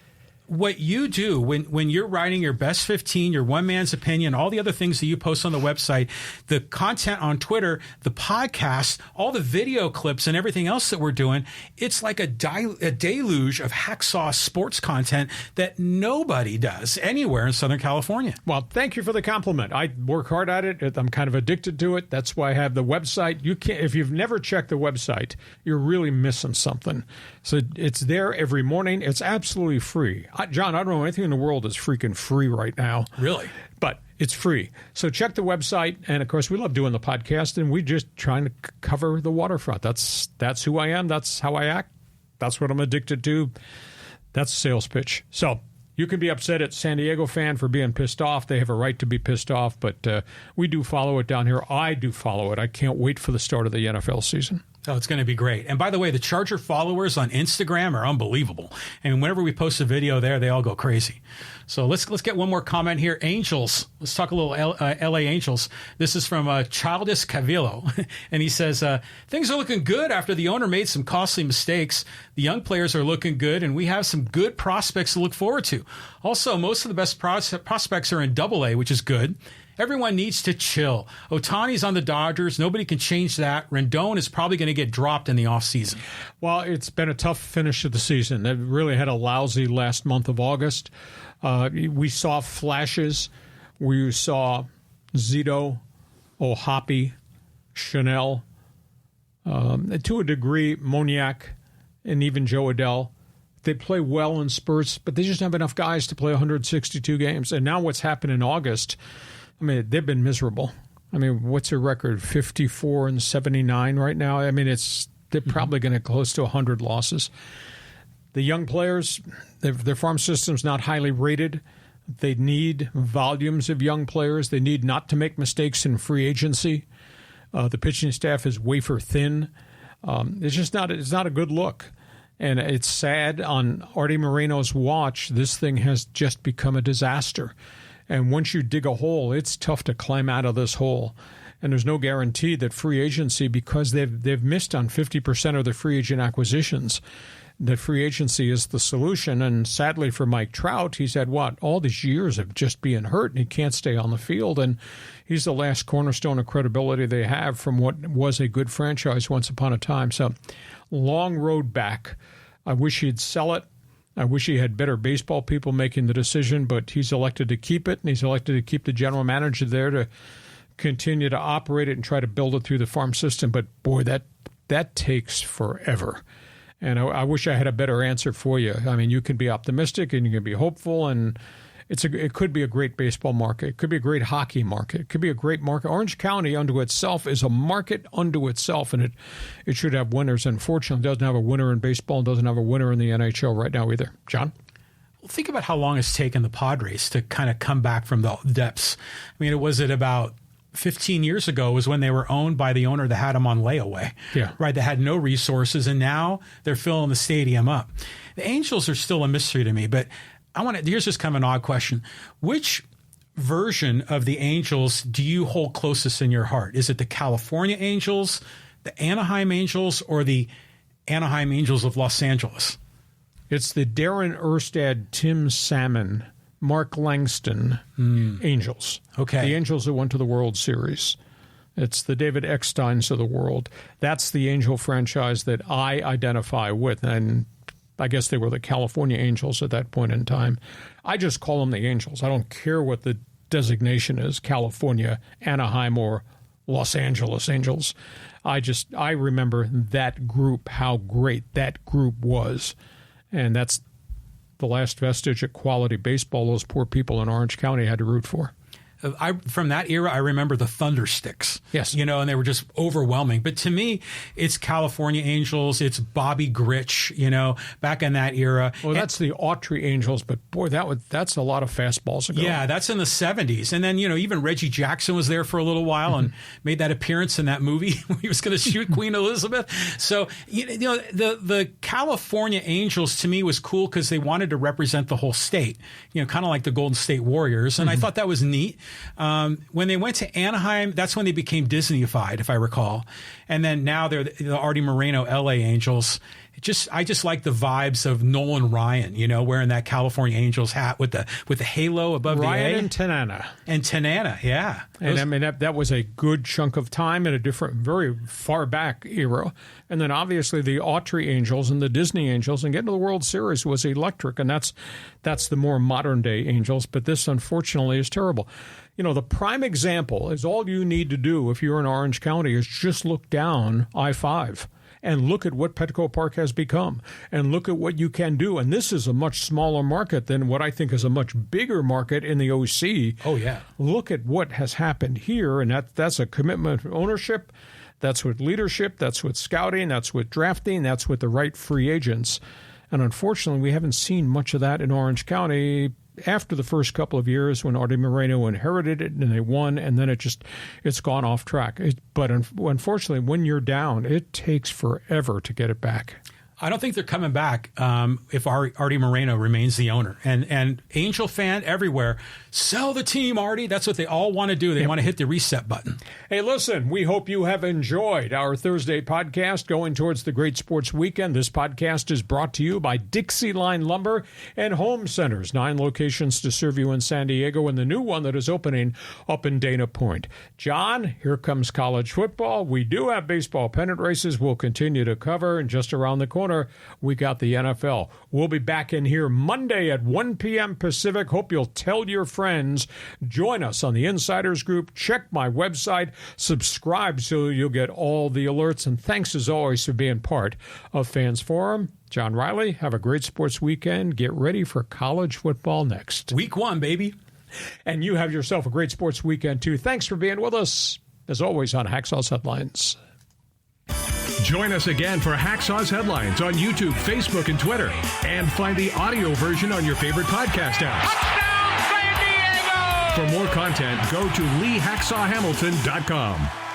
what you do when you're writing your best 15, your one man's opinion, all the other things that you post on the website, the content on Twitter, the podcast, all the video clips and everything else that we're doing, it's like a deluge of hacksaw sports content that nobody does anywhere in Southern California. Well, thank you for the compliment. I work hard at it. I'm kind of addicted to it. That's why I have the website. If you've never checked the website, you're really missing something. So it's there every morning. It's absolutely free. John, I don't know anything in the world that's freaking free right now. Really? But it's free. So check the website. And, of course, we love doing the podcast, and we're just trying to cover the waterfront. That's who I am. That's how I act. That's what I'm addicted to. That's a sales pitch. So you can be upset at San Diego fan for being pissed off. They have a right to be pissed off. But we do follow it down here. I do follow it. I can't wait for the start of the NFL season. Oh, it's going to be great. And by the way, the Charger followers on Instagram are unbelievable. And whenever we post a video there, they all go crazy. So let's get one more comment here. Angels. Let's talk a little L.A. Angels. This is from Childish Cavillo. And he says, things are looking good after the owner made some costly mistakes. The young players are looking good, and we have some good prospects to look forward to. Also, most of the best prospects are in Double-A, which is good. Everyone needs to chill. Ohtani's on the Dodgers. Nobody can change that. Rendon is probably going to get dropped in the offseason. Well, it's been a tough finish to the season. They really had a lousy last month of August. We saw flashes. We saw Zito, O'Hoppe, Chanel, to a degree, Moniak, and even Joe Adell. They play well in spurts, but they just don't have enough guys to play 162 games. And now what's happened in August, I mean, they've been miserable. I mean, what's their record? 54-79 right now. I mean, they're probably going to close to 100 losses. The young players, their farm system's not highly rated. They need volumes of young players. They need not to make mistakes in free agency. The pitching staff is wafer thin. It's just not. It's not a good look. And it's sad. On Artie Moreno's watch, this thing has just become a disaster. And once you dig a hole, it's tough to climb out of this hole. And there's no guarantee that free agency, because they've missed on 50% of the free agent acquisitions, that free agency is the solution. And sadly for Mike Trout, he's had all these years of just being hurt, and he can't stay on the field. And he's the last cornerstone of credibility they have from what was a good franchise once upon a time. So long road back. I wish he'd sell it. I wish he had better baseball people making the decision, but he's elected to keep it, and he's elected to keep the general manager there to continue to operate it and try to build it through the farm system. But, boy, that takes forever. And I wish I had a better answer for you. I mean, you can be optimistic and you can be hopeful, and It could be a great baseball market. It could be a great hockey market. It could be a great market. Orange County unto itself is a market unto itself, and it should have winners. Unfortunately, it doesn't have a winner in baseball and doesn't have a winner in the NHL right now either. John? Well, think about how long it's taken the Padres to kind of come back from the depths. I mean, was it about 15 years ago was when they were owned by the owner that had them on layaway. Yeah. Right. They had no resources, and now they're filling the stadium up. The Angels are still a mystery to me, but here's just kind of an odd question. Which version of the Angels do you hold closest in your heart? Is it the California Angels, the Anaheim Angels, or the Anaheim Angels of Los Angeles? It's the Darren Erstad, Tim Salmon, Mark Langston Angels. Okay. The Angels that went to the World Series. It's the David Ecksteins of the world. That's the Angel franchise that I identify with. And I guess they were the California Angels at that point in time. I just call them the Angels. I don't care what the designation is, California, Anaheim, or Los Angeles Angels. I remember that group, how great that group was. And that's the last vestige of quality baseball those poor people in Orange County had to root for. From that era, I remember the Thundersticks. Yes. And they were just overwhelming. But to me, it's California Angels. It's Bobby Grich, back in that era. Well, that's the Autry Angels, but boy, that's a lot of fastballs ago. Yeah, that's in the 70s. And then, even Reggie Jackson was there for a little while and made that appearance in that movie where he was going to shoot Queen Elizabeth. So, the California Angels to me was cool because they wanted to represent the whole state, kind of like the Golden State Warriors. And I thought that was neat. When they went to Anaheim, that's when they became Disney-ified, if I recall. And then now they're the Artie Moreno LA Angels. I just like the vibes of Nolan Ryan, wearing that California Angels hat with the halo above Ryan the A. and Tanana. Tanana, yeah. And that was a good chunk of time in a different, very far back era. And then obviously the Autry Angels and the Disney Angels, and getting to the World Series was electric. And that's the more modern day Angels. But this, unfortunately, is terrible. The prime example is all you need to do if you're in Orange County is just look down I-5. And look at what Petco Park has become, and look at what you can do. And this is a much smaller market than what I think is a much bigger market in the OC. Oh, yeah. Look at what has happened here, and that's a commitment to ownership. That's with leadership. That's with scouting. That's with drafting. That's with the right free agents. And unfortunately, we haven't seen much of that in Orange County after the first couple of years when Artie Moreno inherited it and they won, and then it's gone off track. But unfortunately, when you're down, it takes forever to get it back. I don't think they're coming back if Artie Moreno remains the owner. And Angel fan everywhere, sell the team, Artie. That's what they all want to do. They want to hit the reset button. Hey, listen, we hope you have enjoyed our Thursday podcast going towards the great sports weekend. This podcast is brought to you by DIXIELINE Lumber and Home Centers. 9 locations to serve you in San Diego, and the new one that is opening up in Dana Point. John, here comes college football. We do have baseball pennant races we'll continue to cover, and just around the corner, we got the NFL. We'll be back in here Monday at 1 p.m. Pacific. Hope you'll tell your friends. Join us on the Insiders Group. Check my website. Subscribe so you'll get all the alerts. And thanks as always for being part of Fans Forum. John Riley, have a great sports weekend. Get ready for college football next. Week 1, baby. And you have yourself a great sports weekend, too. Thanks for being with us, as always, on Hacksaw's Headlines. Join us again for Hacksaw's Headlines on YouTube, Facebook, and Twitter. And find the audio version on your favorite podcast apps. Touchdown, San Diego! For more content, go to LeeHacksawHamilton.com.